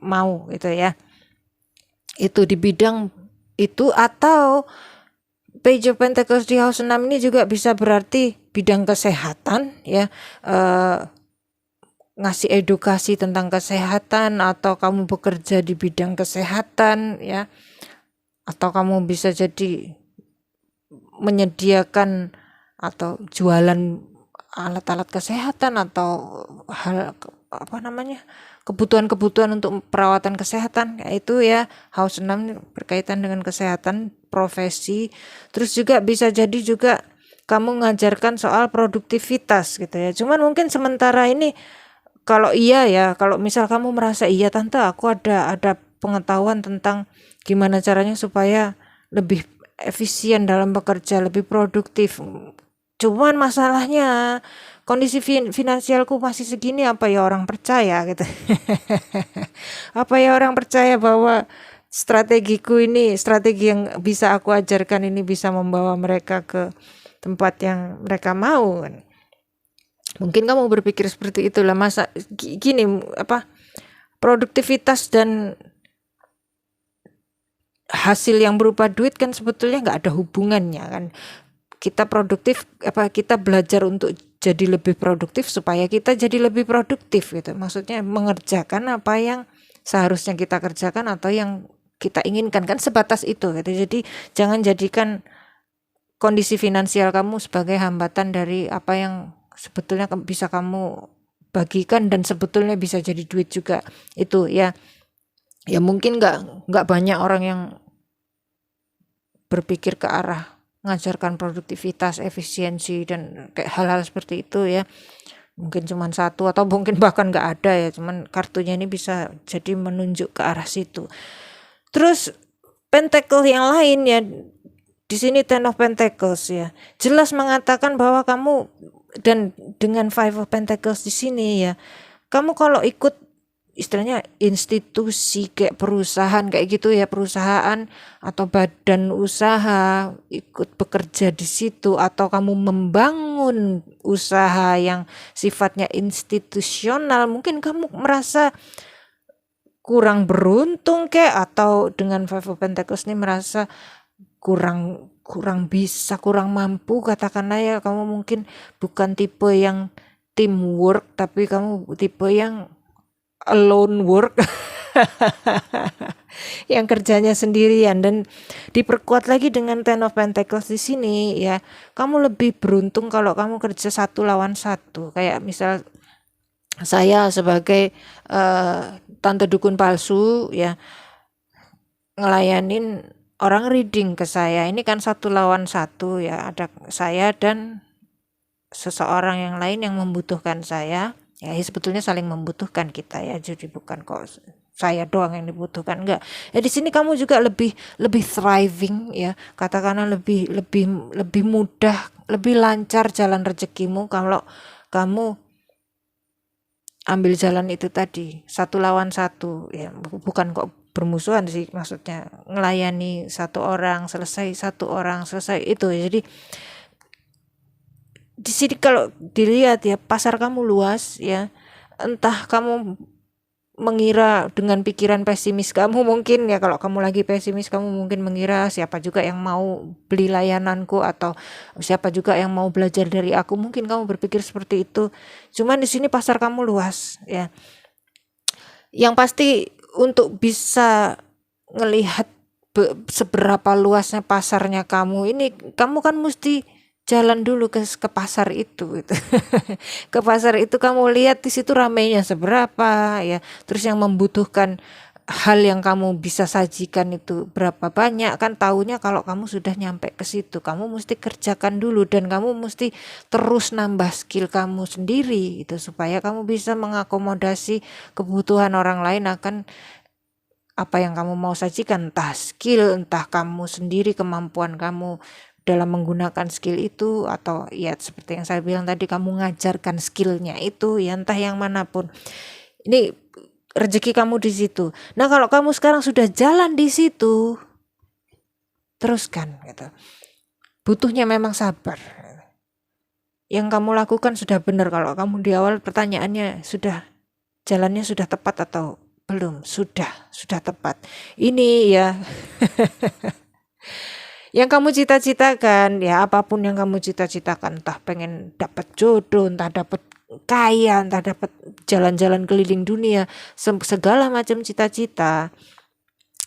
mau gitu ya, itu di bidang itu. Atau Page of Pentacles di house 6 ini juga bisa berarti bidang kesehatan ya, ngasih edukasi tentang kesehatan, atau kamu bekerja di bidang kesehatan ya, atau kamu bisa jadi menyediakan atau jualan alat-alat kesehatan atau hal kebutuhan-kebutuhan untuk perawatan kesehatan, yaitu ya house 6 berkaitan dengan kesehatan, profesi. Terus juga bisa jadi juga kamu ngajarkan soal produktivitas gitu ya. Cuman mungkin sementara ini kalau misal kamu merasa iya tante aku ada pengetahuan tentang gimana caranya supaya lebih efisien dalam bekerja, lebih produktif. Cuman masalahnya kondisi finansialku masih segini, apa ya orang percaya gitu. Apa ya orang percaya bahwa strategi yang bisa aku ajarkan ini bisa membawa mereka ke tempat yang mereka mau kan. Mungkin kamu berpikir seperti itulah, masa gini produktivitas dan hasil yang berupa duit kan sebetulnya nggak ada hubungannya kan. Kita produktif kita belajar untuk jadi lebih produktif supaya kita jadi lebih produktif gitu. Maksudnya mengerjakan apa yang seharusnya kita kerjakan atau yang kita inginkan, kan sebatas itu gitu. Jadi jangan jadikan kondisi finansial kamu sebagai hambatan dari apa yang sebetulnya bisa kamu bagikan dan sebetulnya bisa jadi duit juga. Itu ya mungkin nggak banyak orang yang berpikir ke arah ngajarkan produktivitas, efisiensi dan kayak hal-hal seperti itu ya. Mungkin cuma satu atau mungkin bahkan nggak ada ya, cuman kartunya ini bisa jadi menunjuk ke arah situ. Terus pentacle yang lain ya, di sini Ten of Pentacles ya, jelas mengatakan bahwa kamu, dan dengan Five of Pentacles di sini ya, kamu kalau ikut istilahnya institusi kayak perusahaan kayak gitu ya, perusahaan atau badan usaha, ikut bekerja di situ, atau kamu membangun usaha yang sifatnya institusional, mungkin kamu merasa kurang beruntung atau dengan Five of Pentacles ini merasa kurang bisa, kurang mampu, katakanlah ya. Kamu mungkin bukan tipe yang teamwork, tapi kamu tipe yang alone work yang kerjanya sendirian. Dan diperkuat lagi dengan Ten of Pentacles di sini ya, kamu lebih beruntung kalau kamu kerja 1 lawan 1. Kayak misal saya sebagai tante dukun palsu ya, ngelayanin orang reading ke saya, ini kan 1 lawan 1 ya, ada saya dan seseorang yang lain yang membutuhkan saya ya, sebetulnya saling membutuhkan kita ya, jadi bukan kok saya doang yang dibutuhkan, enggak ya. Di sini kamu juga lebih thriving ya, katakanlah lebih mudah, lebih lancar jalan rezekimu kalau kamu ambil jalan itu tadi, 1 lawan 1 ya, bukan kok bermusuhan sih, maksudnya ngelayani 1 orang selesai, 1 orang selesai itu ya. Jadi di sini kalau dilihat ya, pasar kamu luas ya. Entah kamu mengira dengan pikiran pesimis kamu, mungkin ya, kalau kamu lagi pesimis kamu mungkin mengira siapa juga yang mau beli layananku atau siapa juga yang mau belajar dari aku, mungkin kamu berpikir seperti itu. Cuman di sini pasar kamu luas ya. Yang pasti untuk bisa ngelihat seberapa luasnya pasarnya kamu ini, kamu kan mesti jalan dulu ke pasar itu gitu. Ke pasar itu kamu lihat di situ ramainya seberapa ya, terus yang membutuhkan hal yang kamu bisa sajikan itu berapa banyak, kan taunya kalau kamu sudah nyampe ke situ. Kamu mesti kerjakan dulu dan kamu mesti terus nambah skill kamu sendiri itu, supaya kamu bisa mengakomodasi kebutuhan orang lain akan apa yang kamu mau sajikan, entah skill, entah kamu sendiri, kemampuan kamu dalam menggunakan skill itu, atau ya seperti yang saya bilang tadi, kamu ngajarkan skillnya itu ya, entah yang manapun. Ini rezeki kamu di situ. Nah, kalau kamu sekarang sudah jalan di situ, teruskan gitu. Butuhnya memang sabar. Yang kamu lakukan sudah benar. Kalau kamu di awal pertanyaannya jalannya sudah tepat atau belum? Sudah tepat. Ini ya yang kamu cita-citakan ya, apapun yang kamu cita-citakan, entah pengen dapat jodoh, entah dapat kaya, entah dapat jalan-jalan keliling dunia, segala macam cita-cita,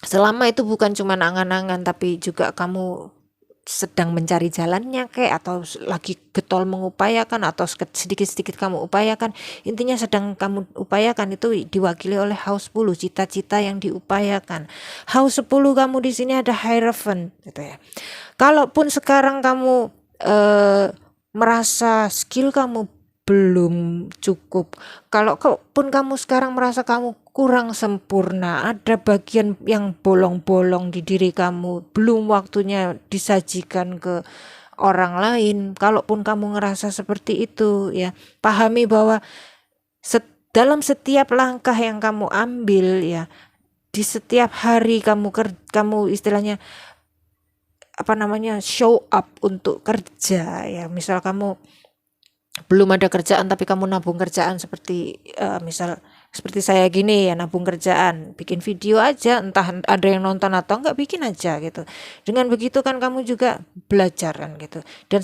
selama itu bukan cuma angan-angan tapi juga kamu sedang mencari jalannya atau lagi getol mengupayakan, atau sedikit-sedikit kamu upayakan, intinya sedang kamu upayakan, itu diwakili oleh house 10, cita-cita yang diupayakan. House 10 kamu di sini ada Hierophant gitu ya. Kalaupun sekarang kamu merasa skill kamu belum cukup, kalaupun kamu sekarang merasa kamu kurang sempurna, ada bagian yang bolong-bolong di diri kamu, belum waktunya disajikan ke orang lain, kalaupun kamu ngerasa seperti itu ya, pahami bahwa dalam setiap langkah yang kamu ambil ya, di setiap hari kamu istilahnya show up untuk kerja ya. Misal kamu belum ada kerjaan tapi kamu nabung kerjaan seperti misal seperti saya gini ya, nabung kerjaan, bikin video aja, entah ada yang nonton atau enggak, bikin aja gitu. Dengan begitu kan kamu juga belajar kan gitu. Dan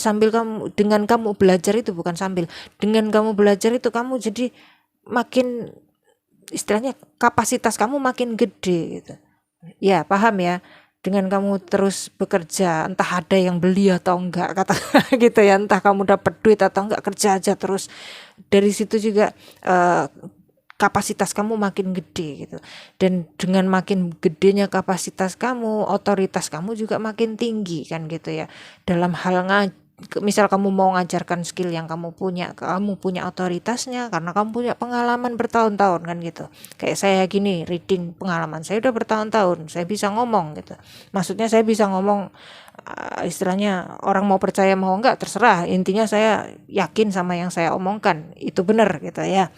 dengan kamu belajar itu bukan sambil, dengan kamu belajar itu kamu jadi makin, istilahnya kapasitas kamu makin gede gitu. Ya, paham ya? Dengan kamu terus bekerja, entah ada yang beli atau enggak, kata gitu ya, entah kamu dapat duit atau enggak, kerja aja terus. Dari situ juga kapasitas kamu makin gede gitu. Dan dengan makin gedenya kapasitas kamu, otoritas kamu juga makin tinggi kan gitu ya. Dalam hal misal kamu mau ngajarkan skill yang kamu punya otoritasnya karena kamu punya pengalaman bertahun-tahun kan gitu. Kayak saya gini, reading, pengalaman saya udah bertahun-tahun, saya bisa ngomong gitu. Maksudnya saya bisa ngomong, istilahnya orang mau percaya mau enggak terserah, intinya saya yakin sama yang saya omongkan itu benar gitu ya.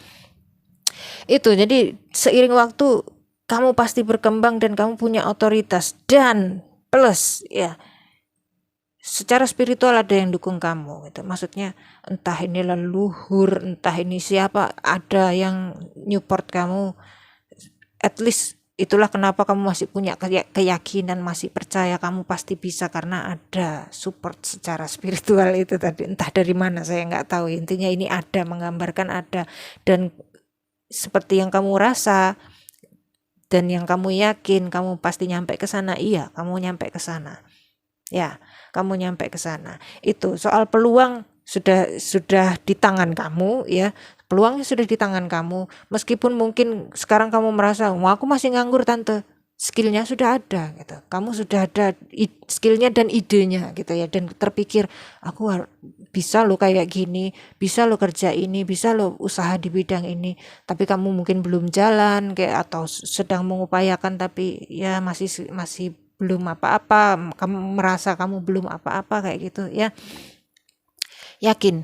Itu jadi seiring waktu kamu pasti berkembang dan kamu punya otoritas, dan plus ya secara spiritual ada yang dukung kamu gitu. Maksudnya entah ini leluhur, entah ini siapa, ada yang support kamu. At least itulah kenapa kamu masih punya keyakinan, masih percaya kamu pasti bisa, karena ada support secara spiritual itu tadi. Entah dari mana saya nggak tahu, intinya ini ada, menggambarkan ada. Dan seperti yang kamu rasa dan yang kamu yakin kamu pasti nyampe ke sana, iya kamu nyampe ke sana ya, kamu nyampe ke sana. Itu soal peluang sudah di tangan kamu ya, peluangnya sudah di tangan kamu. Meskipun mungkin sekarang kamu merasa, wah aku masih nganggur tante, skillnya sudah ada gitu, kamu sudah ada skillnya dan idenya gitu ya, dan terpikir aku bisa lo kayak gini, bisa lo kerja ini, bisa lo usaha di bidang ini, tapi kamu mungkin belum jalan kayak, atau sedang mengupayakan tapi ya masih belum apa-apa, kamu merasa kamu belum apa-apa kayak gitu ya. Yakin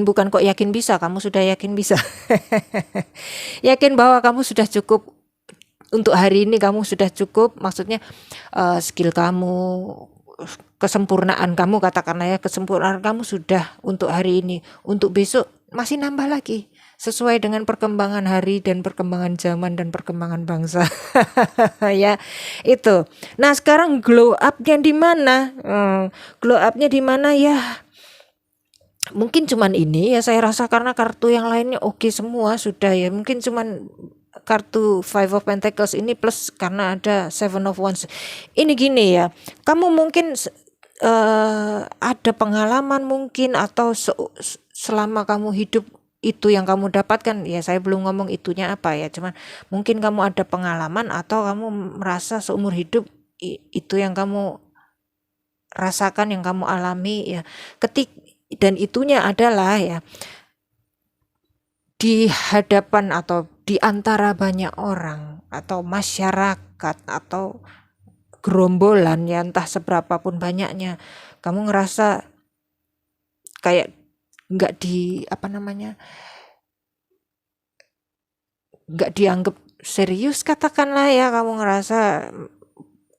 bukan kok yakin bisa, kamu sudah yakin bisa. Yakin bahwa kamu sudah cukup untuk hari ini, kamu sudah cukup, maksudnya skill kamu, kesempurnaan kamu, katakanlah ya, kesempurnaan kamu sudah untuk hari ini. Untuk besok masih nambah lagi sesuai dengan perkembangan hari dan perkembangan zaman dan perkembangan bangsa. Ya itu. Nah sekarang glow up-nya di mana? Glow up-nya di mana ya? Mungkin cuman ini ya saya rasa, karena kartu yang lainnya oke semua sudah ya. Mungkin cuman kartu Five of Pentacles ini plus karena ada Seven of Wands. Ini gini ya, kamu mungkin ada pengalaman mungkin, atau selama kamu hidup itu yang kamu dapatkan ya, saya belum ngomong itunya apa ya, cuman mungkin kamu ada pengalaman atau kamu merasa seumur hidup itu yang kamu rasakan, yang kamu alami ya, dan itunya adalah ya di hadapan atau di antara banyak orang atau masyarakat atau gerombolan ya, entah seberapa pun banyaknya, kamu ngerasa kayak nggak nggak dianggap serius, katakanlah ya, kamu ngerasa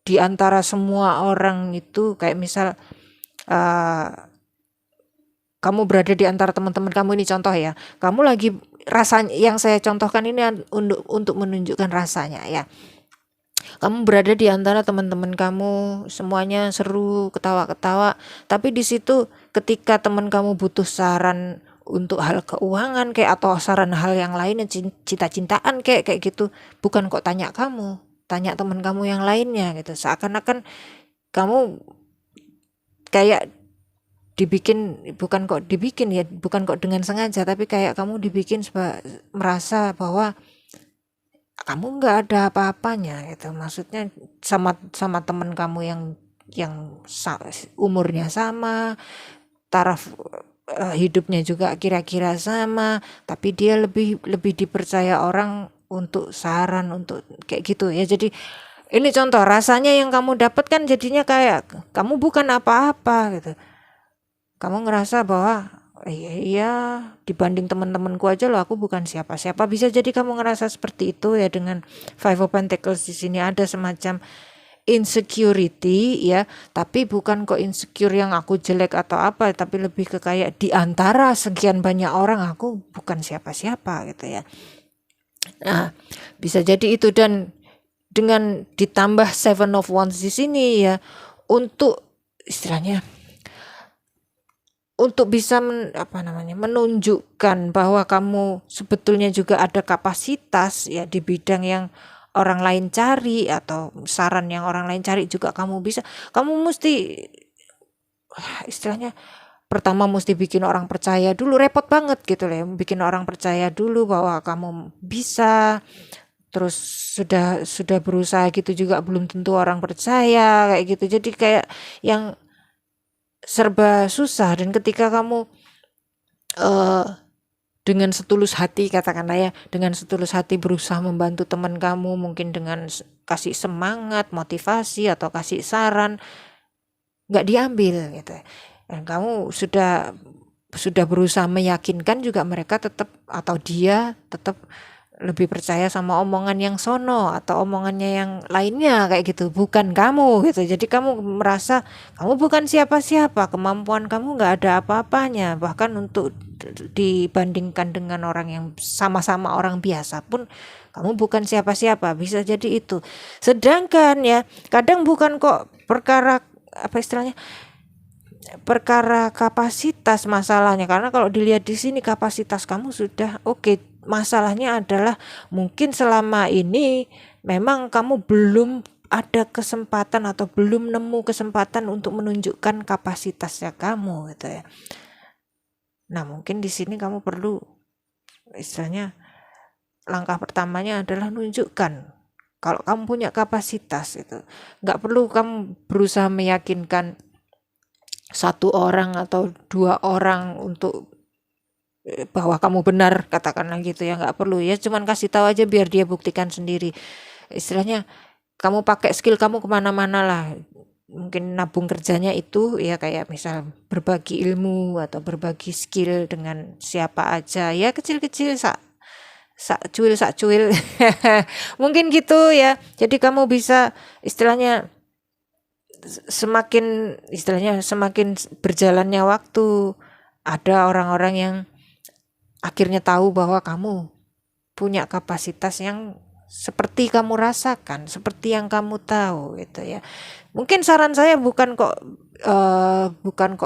di antara semua orang itu kayak misal kamu berada di antara teman-teman kamu, ini contoh ya, kamu lagi rasanya, yang saya contohkan ini untuk menunjukkan rasanya ya, kamu berada di antara teman-teman kamu, semuanya seru, ketawa-ketawa, tapi di situ ketika teman kamu butuh saran untuk hal keuangan kayak, atau saran hal yang lainnya, cinta-cintaan kayak gitu, bukan kok tanya kamu, tanya teman kamu yang lainnya gitu. Seakan-akan kamu kayak bukan kok dengan sengaja, tapi kayak kamu dibikin merasa bahwa kamu nggak ada apa-apanya gitu. Maksudnya sama teman kamu yang umurnya sama, taraf hidupnya juga kira-kira sama, tapi dia lebih dipercaya orang untuk saran, untuk kayak gitu ya. Jadi ini contoh rasanya yang kamu dapatkan, jadinya kayak kamu bukan apa-apa gitu. Kamu ngerasa bahwa iya dibanding teman-temanku aja loh aku bukan siapa-siapa. Bisa jadi kamu ngerasa seperti itu ya dengan Five of Pentacles di sini, ada semacam insecurity ya, tapi bukan kok insecure yang aku jelek atau apa, tapi lebih ke kayak di antara sekian banyak orang aku bukan siapa-siapa gitu ya. Nah, bisa jadi itu, dan dengan ditambah Seven of Wands di sini ya, untuk istilahnya untuk bisa menunjukkan bahwa kamu sebetulnya juga ada kapasitas ya di bidang yang orang lain cari, atau saran yang orang lain cari juga kamu bisa. Kamu mesti istilahnya pertama mesti bikin orang percaya dulu, repot banget gitu loh ya, bikin orang percaya dulu bahwa kamu bisa. Terus sudah berusaha gitu juga belum tentu orang percaya kayak gitu. Jadi kayak yang serba susah, dan ketika kamu dengan setulus hati, katakanlah ya, dengan setulus hati berusaha membantu teman kamu, mungkin dengan kasih semangat, motivasi, atau kasih saran, nggak diambil gitu. Dan kamu sudah berusaha meyakinkan juga, mereka tetap, atau dia tetap lebih percaya sama omongan yang sono atau omongannya yang lainnya kayak gitu, bukan kamu gitu. Jadi kamu merasa kamu bukan siapa-siapa, kemampuan kamu nggak ada apa-apanya, bahkan untuk dibandingkan dengan orang yang sama-sama orang biasa pun kamu bukan siapa-siapa, bisa jadi itu. Sedangkan ya kadang bukan kok perkara perkara kapasitas masalahnya, karena kalau dilihat di sini kapasitas kamu sudah oke. Masalahnya adalah mungkin selama ini memang kamu belum ada kesempatan atau belum nemu kesempatan untuk menunjukkan kapasitasnya kamu gitu ya. Nah, mungkin di sini kamu perlu istilahnya langkah pertamanya adalah nunjukkan kalau kamu punya kapasitas itu. Nggak perlu kamu berusaha meyakinkan satu orang atau dua orang untuk bahwa kamu benar, katakanlah gitu ya, nggak perlu ya, cuman kasih tahu aja biar dia buktikan sendiri. Istilahnya kamu pakai skill kamu kemana-mana lah, mungkin nabung kerjanya itu ya kayak misal berbagi ilmu atau berbagi skill dengan siapa aja ya, kecil-kecil sak cuil mungkin gitu ya. Jadi kamu bisa istilahnya semakin berjalannya waktu, ada orang-orang yang akhirnya tahu bahwa kamu punya kapasitas yang seperti kamu rasakan, seperti yang kamu tahu gitu ya. Mungkin saran saya bukan kok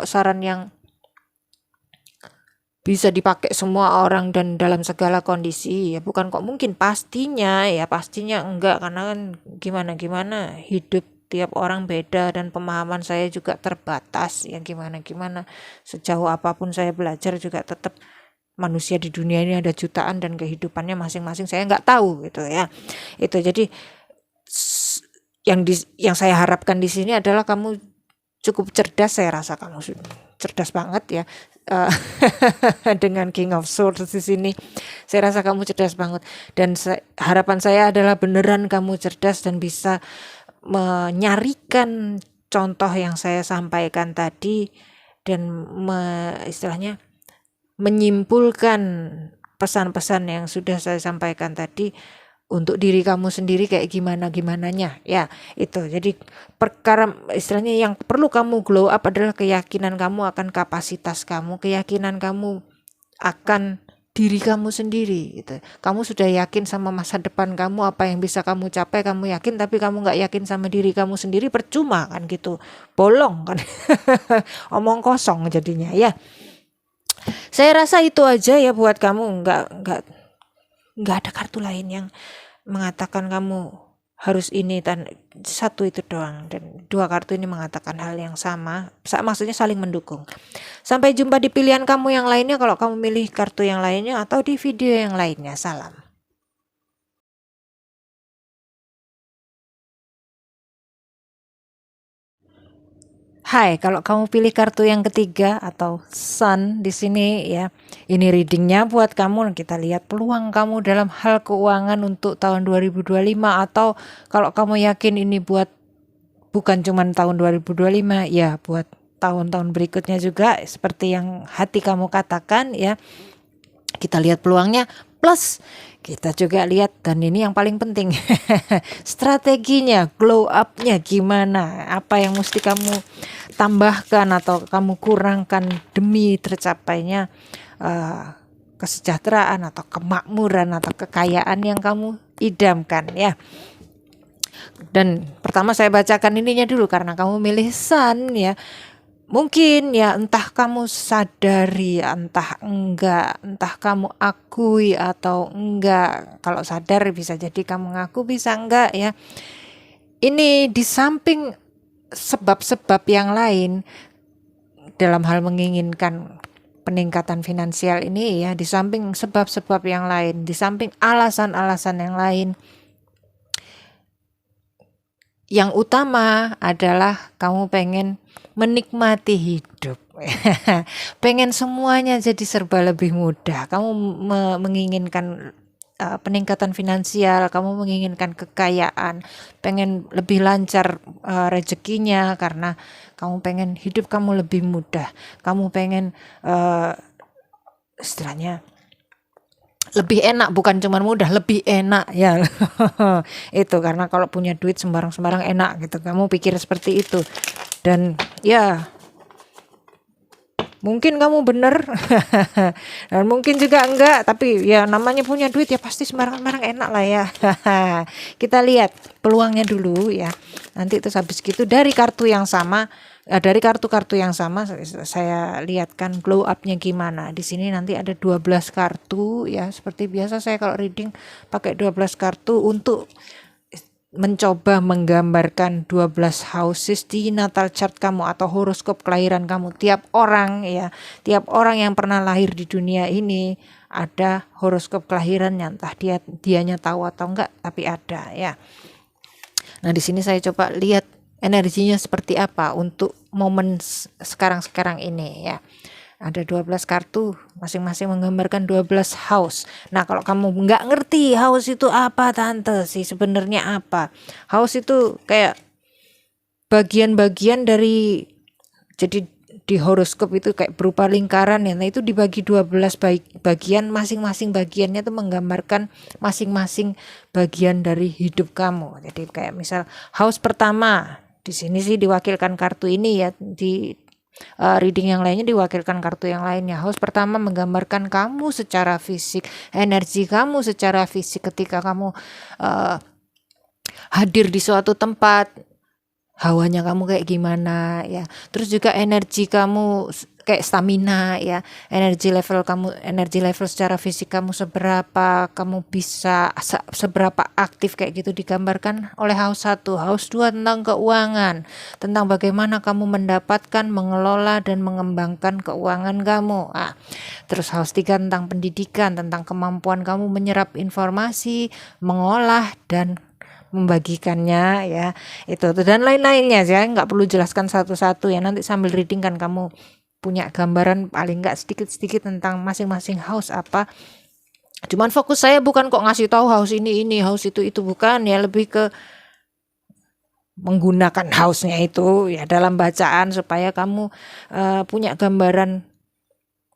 saran yang bisa dipakai semua orang dan dalam segala kondisi ya, bukan kok, mungkin pastinya enggak, karena kan gimana hidup tiap orang beda dan pemahaman saya juga terbatas ya, gimana sejauh apapun saya belajar juga tetap manusia di dunia ini ada jutaan dan kehidupannya masing-masing saya nggak tahu gitu ya. Itu jadi yang saya harapkan di sini adalah kamu cukup cerdas. Saya rasa kamu cerdas banget ya. Dengan King of Swords di sini saya rasa kamu cerdas banget, dan harapan saya adalah beneran kamu cerdas dan bisa menyarikan contoh yang saya sampaikan tadi, dan istilahnya menyimpulkan pesan-pesan yang sudah saya sampaikan tadi untuk diri kamu sendiri kayak gimananya ya. Itu jadi perkara istilahnya yang perlu kamu glow up adalah keyakinan kamu akan kapasitas kamu, keyakinan kamu akan diri kamu sendiri gitu. Kamu sudah yakin sama masa depan kamu, apa yang bisa kamu capai kamu yakin, tapi kamu nggak yakin sama diri kamu sendiri, percuma kan gitu, bolong kan. Omong kosong jadinya ya. Saya rasa itu aja ya buat kamu, nggak ada kartu lain yang mengatakan kamu harus ini, dan satu itu doang, dan dua kartu ini mengatakan hal yang sama, maksudnya saling mendukung. Sampai jumpa di pilihan kamu yang lainnya kalau kamu milih kartu yang lainnya atau di video yang lainnya. Salam. Hai, kalau kamu pilih kartu yang ketiga atau Sun di sini ya, ini readingnya buat kamu. Kita lihat peluang kamu dalam hal keuangan untuk tahun 2025, atau kalau kamu yakin ini bukan cuma tahun 2025 ya, buat tahun-tahun berikutnya juga seperti yang hati kamu katakan ya. Kita lihat peluangnya Plus kita juga lihat, dan ini yang paling penting, strateginya, glow up-nya gimana, apa yang mesti kamu tambahkan atau kamu kurangkan demi tercapainya kesejahteraan atau kemakmuran atau kekayaan yang kamu idamkan ya. Dan pertama saya bacakan ininya dulu karena kamu milih Sun ya. Mungkin ya entah kamu sadari, entah enggak, entah kamu akui atau enggak. Kalau sadar bisa jadi kamu ngaku, bisa enggak ya. Ini di samping sebab-sebab yang lain dalam hal menginginkan peningkatan finansial ini ya, di samping sebab-sebab yang lain, di samping alasan-alasan yang lain, yang utama adalah kamu pengen menikmati hidup. Pengen semuanya jadi serba lebih mudah. Kamu menginginkan peningkatan finansial, kamu menginginkan kekayaan, pengen lebih lancar rezekinya karena kamu pengen hidup kamu lebih mudah. Kamu pengen istilahnya lebih enak, bukan cuma mudah, lebih enak ya. Itu karena kalau punya duit sembarang-sembarang enak gitu, kamu pikir seperti itu. Dan ya mungkin kamu bener dan mungkin juga enggak, tapi ya namanya punya duit ya pasti sembarang-sembarang enak lah ya. Kita lihat peluangnya dulu ya. Nanti terus habis gitu dari kartu yang sama, dari kartu-kartu yang sama saya lihatkan glow up-nya gimana. Di sini nanti ada 12 kartu ya. Seperti biasa saya kalau reading pakai 12 kartu untuk mencoba menggambarkan 12 houses di natal chart kamu atau horoskop kelahiran kamu. Tiap orang ya, tiap orang yang pernah lahir di dunia ini ada horoskop kelahirannya, entah dianya tahu atau enggak, tapi ada ya. Nah, di sini saya coba lihat energinya seperti apa untuk momen sekarang-sekarang ini ya. Ada 12 kartu, masing-masing menggambarkan 12 house. Nah, kalau kamu nggak ngerti house itu apa tante sih sebenarnya apa? House itu kayak bagian-bagian dari, jadi di horoskop itu kayak berupa lingkaran ya. Nah, itu dibagi 12 bagian, masing-masing bagiannya itu menggambarkan masing-masing bagian dari hidup kamu. Jadi kayak misal house pertama, di sini sih diwakilkan kartu ini ya, di reading yang lainnya diwakilkan kartu yang lainnya. House pertama menggambarkan kamu secara fisik, energi kamu secara fisik ketika kamu hadir di suatu tempat, hawanya kamu kayak gimana ya. Terus juga energi kamu kayak stamina ya, energi level secara fisik kamu seberapa, kamu bisa seberapa aktif kayak gitu digambarkan oleh house 1. House 2 tentang keuangan, tentang bagaimana kamu mendapatkan, mengelola dan mengembangkan keuangan kamu. Terus house 3 tentang pendidikan, tentang kemampuan kamu menyerap informasi, mengolah dan membagikannya ya, itu dan lain-lainnya ya, nggak perlu jelaskan satu-satu ya, nanti sambil reading kan kamu punya gambaran paling nggak sedikit-sedikit tentang masing-masing house apa. Cuman fokus saya bukan kok ngasih tahu house ini house itu bukan ya, lebih ke menggunakan house-nya itu ya dalam bacaan supaya kamu punya gambaran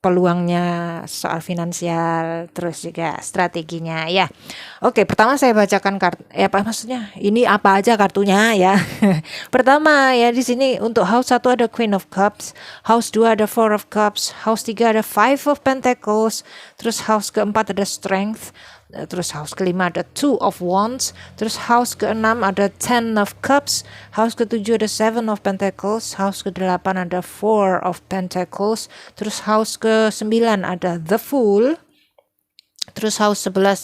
peluangnya soal finansial, terus juga strateginya ya. Oke, pertama saya bacakan kartu apa maksudnya? Ini apa aja kartunya ya. Pertama ya, di sini untuk house 1 ada Queen of Cups, house 2 ada Four of Cups, house 3 ada Five of Pentacles, terus house keempat ada Strength, terus house kelima ada Two of Wands, terus house keenam ada Ten of Cups, house ketujuh ada Seven of Pentacles, house kedelapan ada Four of Pentacles, terus house ke-9 ada The Fool, terus house 10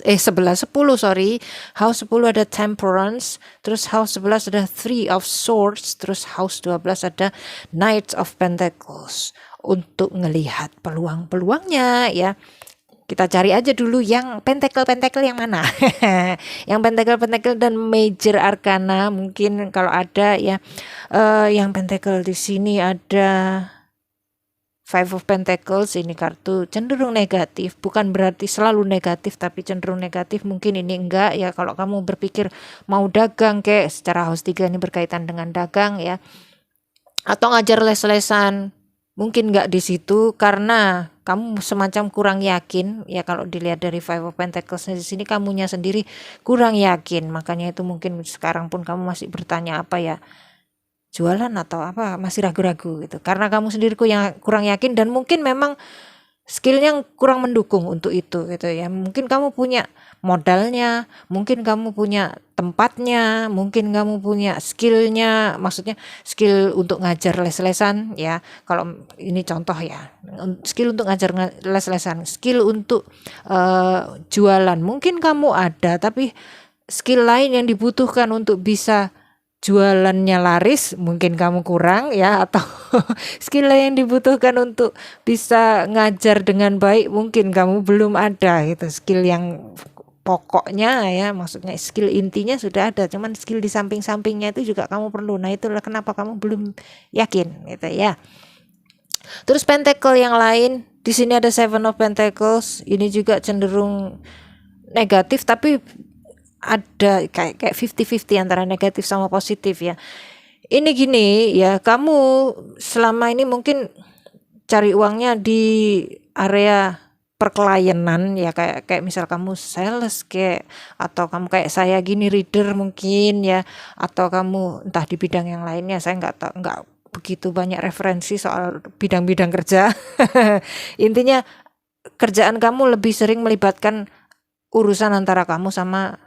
house 10 ada Temperance, terus house 11 ada Three of Swords, terus house 12 ada Knight of Pentacles. Untuk ngelihat peluang-peluangnya ya, kita cari aja dulu yang pentacle yang mana. Yang pentacle dan major arcana mungkin kalau ada ya. Yang pentacle di sini ada Five of Pentacles, ini kartu cenderung negatif, bukan berarti selalu negatif tapi cenderung negatif, mungkin ini enggak ya. Kalau kamu berpikir mau dagang kayak secara house 3 ini berkaitan dengan dagang ya, atau ngajar les-lesan, mungkin enggak di situ karena kamu semacam kurang yakin ya. Kalau dilihat dari Five of Pentacles di sini, kamunya sendiri kurang yakin, makanya itu mungkin sekarang pun kamu masih bertanya apa ya, jualan atau apa, masih ragu-ragu gitu, karena kamu sendiri yang kurang yakin, dan mungkin memang skillnya kurang mendukung untuk itu gitu ya. Mungkin kamu punya modalnya, mungkin kamu punya tempatnya, mungkin kamu punya skillnya, maksudnya skill untuk ngajar les-lesan ya. Kalau ini contoh ya, skill untuk ngajar les-lesan, skill untuk jualan mungkin kamu ada, tapi skill lain yang dibutuhkan untuk bisa jualannya laris mungkin kamu kurang ya, atau skill yang dibutuhkan untuk bisa ngajar dengan baik mungkin kamu belum ada gitu. Skill yang pokoknya ya, maksudnya skill intinya sudah ada, cuman skill di samping-sampingnya itu juga kamu perlu. Nah, itulah kenapa kamu belum yakin gitu ya. Terus pentacle yang lain di sini ada Seven of Pentacles, ini juga cenderung negatif, tapi ada kayak 50-50 antara negatif sama positif ya. Ini gini ya, kamu selama ini mungkin cari uangnya di area perklienan ya, kayak misal kamu sales kayak, atau kamu kayak saya gini reader mungkin ya, atau kamu entah di bidang yang lainnya. Saya nggak begitu banyak referensi soal bidang-bidang kerja. Intinya kerjaan kamu lebih sering melibatkan urusan antara kamu sama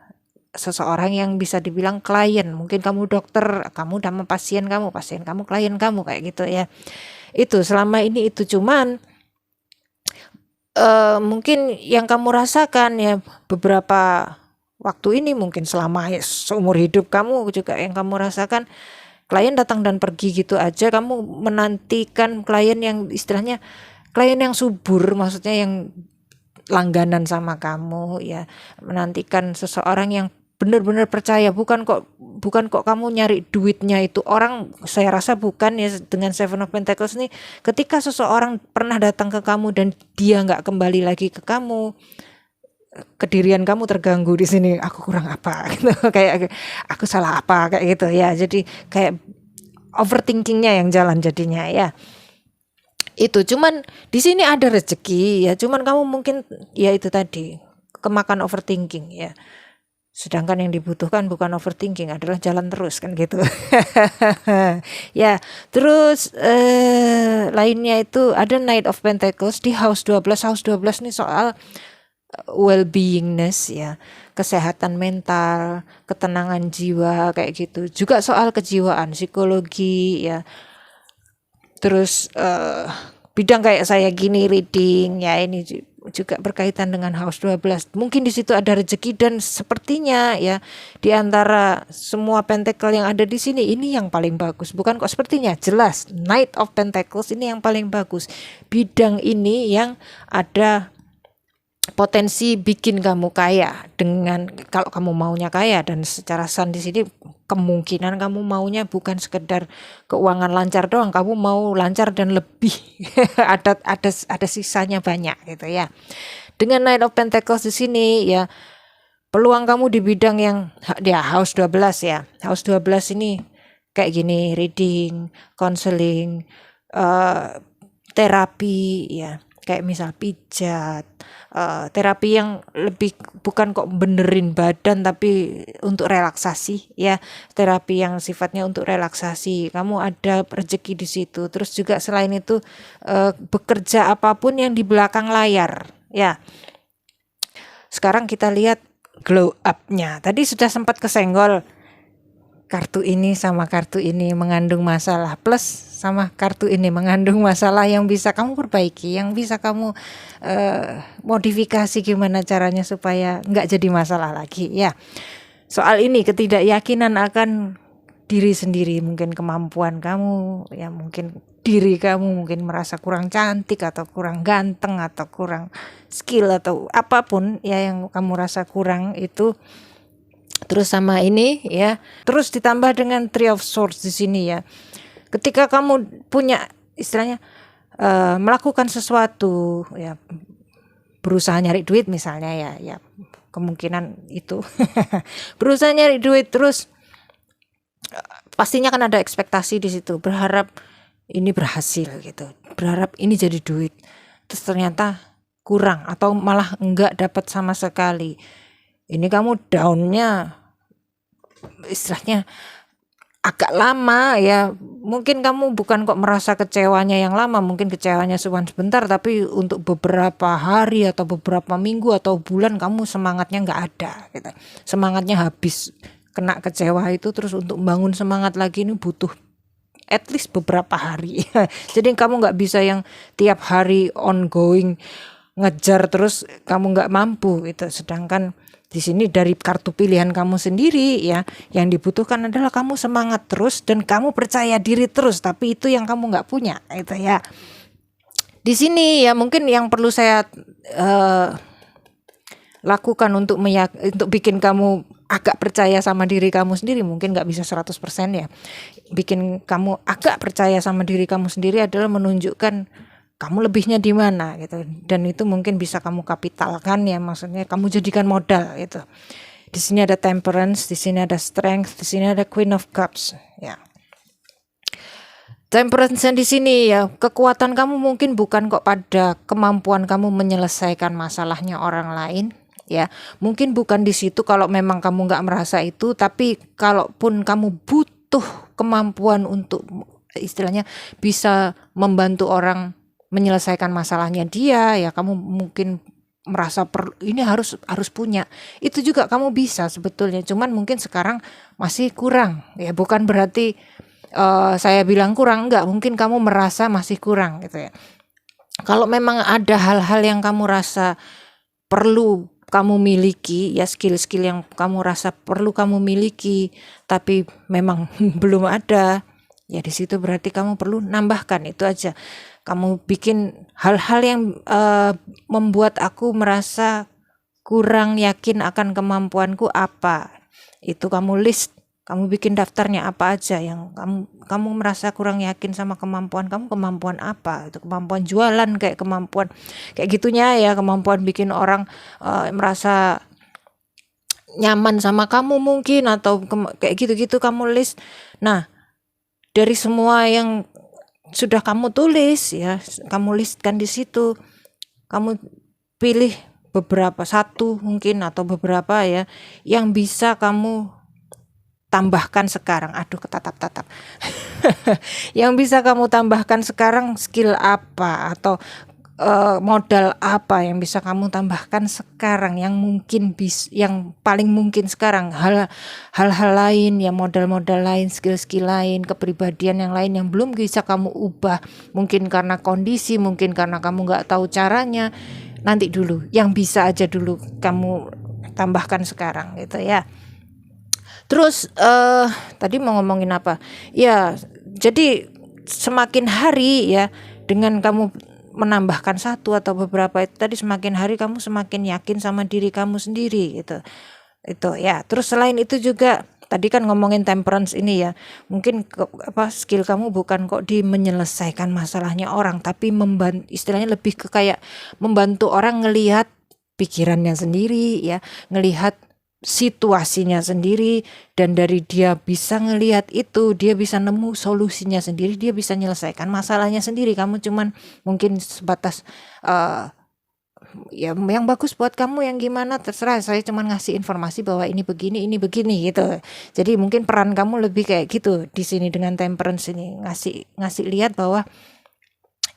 seseorang yang bisa dibilang klien. Mungkin kamu dokter, kamu sama pasien kamu klien kamu, kayak gitu ya. Itu selama ini itu, cuman mungkin yang kamu rasakan ya beberapa waktu ini, mungkin selama seumur hidup kamu juga yang kamu rasakan, klien datang dan pergi gitu aja. Kamu menantikan klien yang istilahnya klien yang subur, maksudnya yang langganan sama kamu ya, menantikan seseorang yang benar-benar percaya, bukan kok kamu nyari duitnya itu orang. Saya rasa bukan ya, dengan Seven of Pentacles ini, ketika seseorang pernah datang ke kamu dan dia nggak kembali lagi ke kamu, kedirian kamu terganggu di sini. Aku kurang apa gitu, kayak aku salah apa, kayak gitu ya. Jadi kayak overthinkingnya yang jalan jadinya ya. Itu cuman di sini ada rezeki ya, cuman kamu mungkin ya itu tadi kemakan overthinking ya. Sedangkan yang dibutuhkan bukan overthinking, adalah jalan terus kan gitu. Ya, terus lainnya itu ada Knight of Pentacles di House 12. House 12 ini soal well-beingness ya, kesehatan mental, ketenangan jiwa kayak gitu. Juga soal kejiwaan, psikologi ya. Terus bidang kayak saya gini reading ya, ini juga berkaitan dengan House 12. Mungkin di situ ada rezeki, dan sepertinya ya di antara semua pentacle yang ada di sini, ini yang paling bagus. Bukan kok sepertinya, jelas Knight of Pentacles ini yang paling bagus. Bidang ini yang ada potensi bikin kamu kaya, dengan kalau kamu maunya kaya. Dan secara sun di sini kemungkinan kamu maunya bukan sekedar keuangan lancar doang, kamu mau lancar dan lebih. ada sisanya banyak gitu ya. Dengan Knight of Pentacles di sini ya, peluang kamu di bidang yang ya House 12 ya. House 12 ini kayak gini, reading, counseling, terapi ya, kayak misal pijat, terapi yang lebih bukan kok benerin badan, tapi untuk relaksasi ya, terapi yang sifatnya untuk relaksasi. Kamu ada rezeki di situ. Terus juga selain itu bekerja apapun yang di belakang layar ya. Sekarang kita lihat glow up-nya. Tadi sudah sempat kesenggol, kartu ini sama kartu ini mengandung masalah, plus sama kartu ini mengandung masalah yang bisa kamu perbaiki, yang bisa kamu modifikasi gimana caranya supaya nggak jadi masalah lagi ya. Soal ini ketidakyakinan akan diri sendiri, mungkin kemampuan kamu ya, mungkin diri kamu mungkin merasa kurang cantik atau kurang ganteng atau kurang skill atau apapun ya yang kamu rasa kurang itu. Terus sama ini ya, terus ditambah dengan Three of Swords di sini ya. Ketika kamu punya istilahnya melakukan sesuatu ya, berusaha nyari duit misalnya ya kemungkinan itu. Berusaha nyari duit, terus pastinya kan ada ekspektasi di situ, berharap ini berhasil gitu, berharap ini jadi duit. terus ternyata kurang atau malah enggak dapat sama sekali. Ini kamu down-nya istilahnya agak lama ya. Mungkin kamu bukan kok merasa kecewanya yang lama, mungkin kecewanya sebentar, tapi untuk beberapa hari atau beberapa minggu atau bulan kamu semangatnya nggak ada gitu. Semangatnya habis kena kecewa itu, terus untuk bangun semangat lagi ini butuh at least beberapa hari. Jadi kamu nggak bisa yang tiap hari ongoing ngejar terus kamu nggak mampu gitu. Sedangkan di sini dari kartu pilihan kamu sendiri ya, yang dibutuhkan adalah kamu semangat terus dan kamu percaya diri terus, tapi itu yang kamu nggak punya itu ya. Di sini ya mungkin yang perlu saya lakukan untuk bikin kamu agak percaya sama diri kamu sendiri, mungkin nggak bisa 100% ya. Bikin kamu agak percaya sama diri kamu sendiri adalah menunjukkan kamu lebihnya di mana gitu. Dan itu mungkin bisa kamu kapitalkan ya, maksudnya kamu jadikan modal gitu. Di sini ada temperance, di sini ada strength, di sini ada Queen of Cups ya. Temperance di sini ya, kekuatan kamu mungkin bukan kok pada kemampuan kamu menyelesaikan masalahnya orang lain ya. Mungkin bukan di situ kalau memang kamu nggak merasa itu, tapi kalaupun kamu butuh kemampuan untuk istilahnya bisa membantu orang menyelesaikan masalahnya dia ya, kamu mungkin merasa ini harus punya. Itu juga kamu bisa sebetulnya, cuman mungkin sekarang masih kurang ya. Bukan berarti saya bilang kurang, enggak, mungkin kamu merasa masih kurang gitu ya. Kalau memang ada hal-hal yang kamu rasa perlu kamu miliki ya, skill-skill yang kamu rasa perlu kamu miliki tapi memang belum ada ya, di situ berarti kamu perlu nambahkan itu aja. Kamu bikin hal-hal yang membuat aku merasa kurang yakin akan kemampuanku apa, itu kamu list, kamu bikin daftarnya apa aja yang kamu merasa kurang yakin sama kemampuan kamu. Kemampuan apa itu? Kemampuan jualan, kayak kemampuan kayak gitunya ya, kemampuan bikin orang merasa nyaman sama kamu mungkin, atau kayak gitu-gitu kamu list. Nah, dari semua yang sudah kamu tulis ya, kamu listkan di situ, kamu pilih beberapa, satu mungkin atau beberapa ya, yang bisa kamu tambahkan sekarang. Aduh, ketatap-tatap. Yang bisa kamu tambahkan sekarang, skill apa atau modal apa yang bisa kamu tambahkan sekarang, yang mungkin yang paling mungkin sekarang. Hal-hal lain ya, modal-modal lain, skill-skill lain, kepribadian yang lain yang belum bisa kamu ubah, mungkin karena kondisi, mungkin karena kamu nggak tahu caranya. Nanti dulu, yang bisa aja dulu kamu tambahkan sekarang gitu ya. Terus tadi mau ngomongin apa ya, jadi semakin hari ya, dengan kamu menambahkan satu atau beberapa itu tadi, semakin hari kamu semakin yakin sama diri kamu sendiri gitu. Itu ya. Terus selain itu juga tadi kan ngomongin temperance ini ya, mungkin skill kamu bukan kok di menyelesaikan masalahnya orang, tapi istilahnya lebih ke kayak membantu orang ngelihat pikirannya sendiri ya, ngelihat situasinya sendiri, dan dari dia bisa ngelihat itu, dia bisa nemu solusinya sendiri, dia bisa menyelesaikan masalahnya sendiri. Kamu cuman mungkin sebatas ya yang bagus buat kamu yang gimana terserah, saya cuman ngasih informasi bahwa ini begini gitu. Jadi mungkin peran kamu lebih kayak gitu di sini dengan temperance ini, ngasih lihat bahwa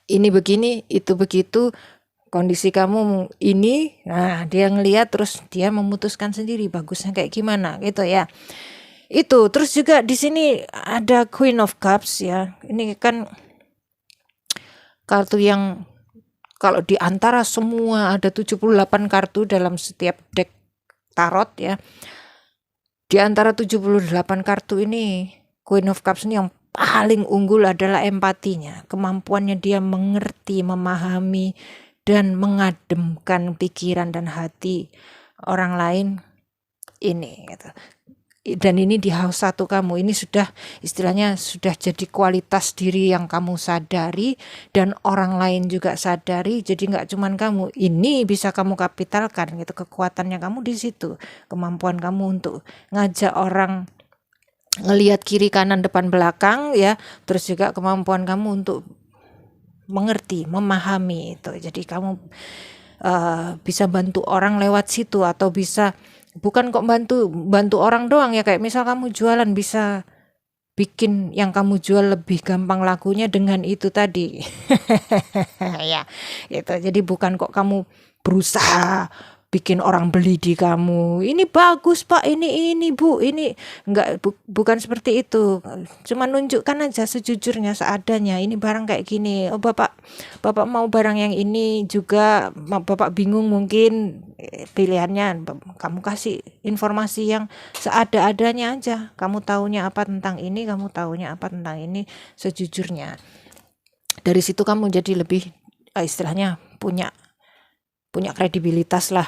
ini begini, itu begitu, kondisi kamu ini. Nah, dia ngelihat terus dia memutuskan sendiri bagusnya kayak gimana gitu ya. Itu terus juga di sini ada Queen of Cups ya. Ini kan kartu yang kalau di antara semua ada 78 kartu dalam setiap deck tarot ya. Di antara 78 kartu ini, Queen of Cups ini yang paling unggul adalah empatinya, kemampuannya dia mengerti, memahami dan mengademkan pikiran dan hati orang lain ini gitu. Dan ini di house 1 kamu, ini sudah istilahnya sudah jadi kualitas diri yang kamu sadari dan orang lain juga sadari. Jadi nggak cuman kamu, ini bisa kamu kapitalkan gitu, kekuatannya kamu di situ, kemampuan kamu untuk ngajak orang ngelihat kiri kanan depan belakang ya, terus juga kemampuan kamu untuk mengerti, memahami itu. Jadi kamu bisa bantu orang lewat situ, atau bisa bukan kok bantu orang doang ya, kayak misal kamu jualan bisa bikin yang kamu jual lebih gampang lakunya dengan itu tadi. Ya, itu. Jadi bukan kok kamu berusaha bikin orang beli di kamu. Ini bagus Pak, ini Bu, ini enggak, bukan seperti itu. Cuma nunjukkan aja sejujurnya, seadanya. Ini barang kayak gini. Oh Bapak mau barang yang ini juga, Bapak bingung mungkin pilihannya, kamu kasih informasi yang seada-adanya aja. Kamu taunya apa tentang ini, kamu taunya apa tentang ini sejujurnya. Dari situ kamu jadi lebih istilahnya punya kredibilitas lah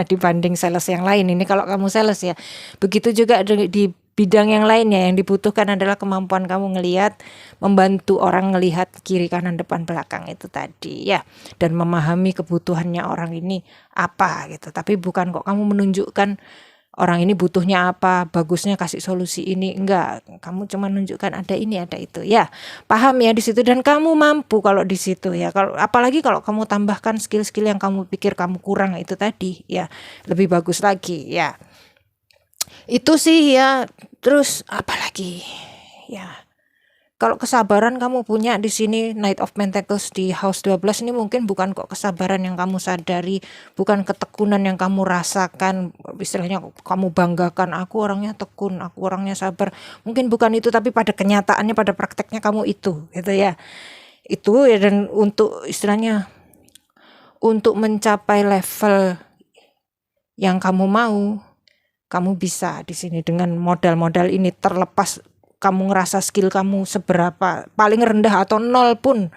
dibanding sales yang lain. Ini kalau kamu sales ya. Begitu juga di bidang yang lainnya, yang dibutuhkan adalah kemampuan kamu ngelihat, membantu orang ngelihat kiri kanan depan belakang itu tadi ya, dan memahami kebutuhannya orang ini apa gitu. Tapi bukan kok kamu menunjukkan orang ini butuhnya apa, bagusnya kasih solusi ini, enggak. Kamu cuma nunjukkan ada ini, ada itu. Ya, paham ya di situ, dan kamu mampu kalau di situ ya. Kalau apalagi kalau kamu tambahkan skill-skill yang kamu pikir kamu kurang itu tadi, ya lebih bagus lagi ya. Itu sih ya. Terus apalagi? Ya. Kalau kesabaran kamu punya di sini, Knight of Pentacles di House 12 ini mungkin bukan kok kesabaran yang kamu sadari, bukan ketekunan yang kamu rasakan, istilahnya kamu banggakan, aku orangnya tekun, aku orangnya sabar. Mungkin bukan itu, tapi pada kenyataannya, pada prakteknya kamu itu, gitu ya. Itu ya, dan untuk istilahnya untuk mencapai level yang kamu mau, kamu bisa di sini dengan modal-modal ini, terlepas kamu ngerasa skill kamu seberapa, paling rendah atau nol pun,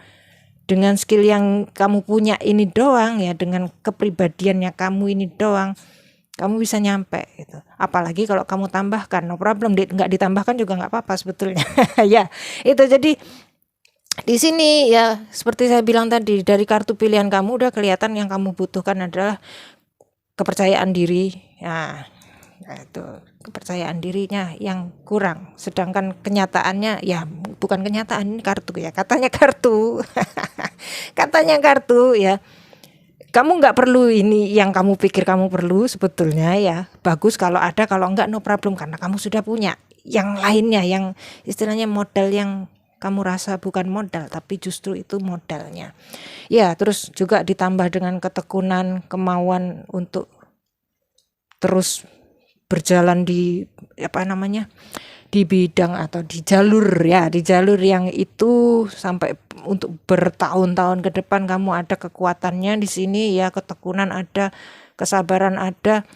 dengan skill yang kamu punya ini doang ya, dengan kepribadiannya kamu ini doang, kamu bisa nyampe gitu. Apalagi kalau kamu tambahkan, no problem, nggak ditambahkan juga nggak apa-apa sebetulnya. Ya, itu. Jadi di sini ya seperti saya bilang tadi, dari kartu pilihan kamu udah kelihatan yang kamu butuhkan adalah kepercayaan diri. Nah, itu kepercayaan dirinya yang kurang, sedangkan kenyataannya ya bukan kenyataan, ini kartu ya, katanya kartu. Katanya kartu ya, kamu nggak perlu ini yang kamu pikir kamu perlu sebetulnya ya. Bagus kalau ada, kalau enggak no problem, karena kamu sudah punya yang lainnya, yang istilahnya modal yang kamu rasa bukan modal, tapi justru itu modalnya ya. Terus juga ditambah dengan ketekunan, kemauan untuk terus berjalan di di bidang atau di jalur yang itu sampai untuk bertahun-tahun ke depan. Kamu ada kekuatannya di sini ya, ketekunan ada, kesabaran ada,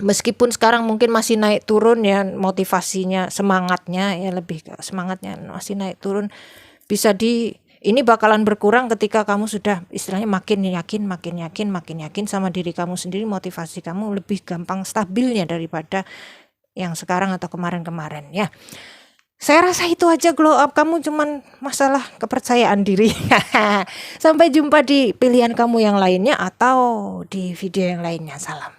meskipun sekarang mungkin masih naik turun ya motivasinya, semangatnya ya, lebih ke semangatnya masih naik turun. Bisa ini bakalan berkurang ketika kamu sudah istilahnya makin yakin sama diri kamu sendiri, motivasi kamu lebih gampang stabilnya daripada yang sekarang atau kemarin-kemarin ya. Saya rasa itu aja glow up kamu, cuman masalah kepercayaan diri. Sampai jumpa di pilihan kamu yang lainnya atau di video yang lainnya. Salam.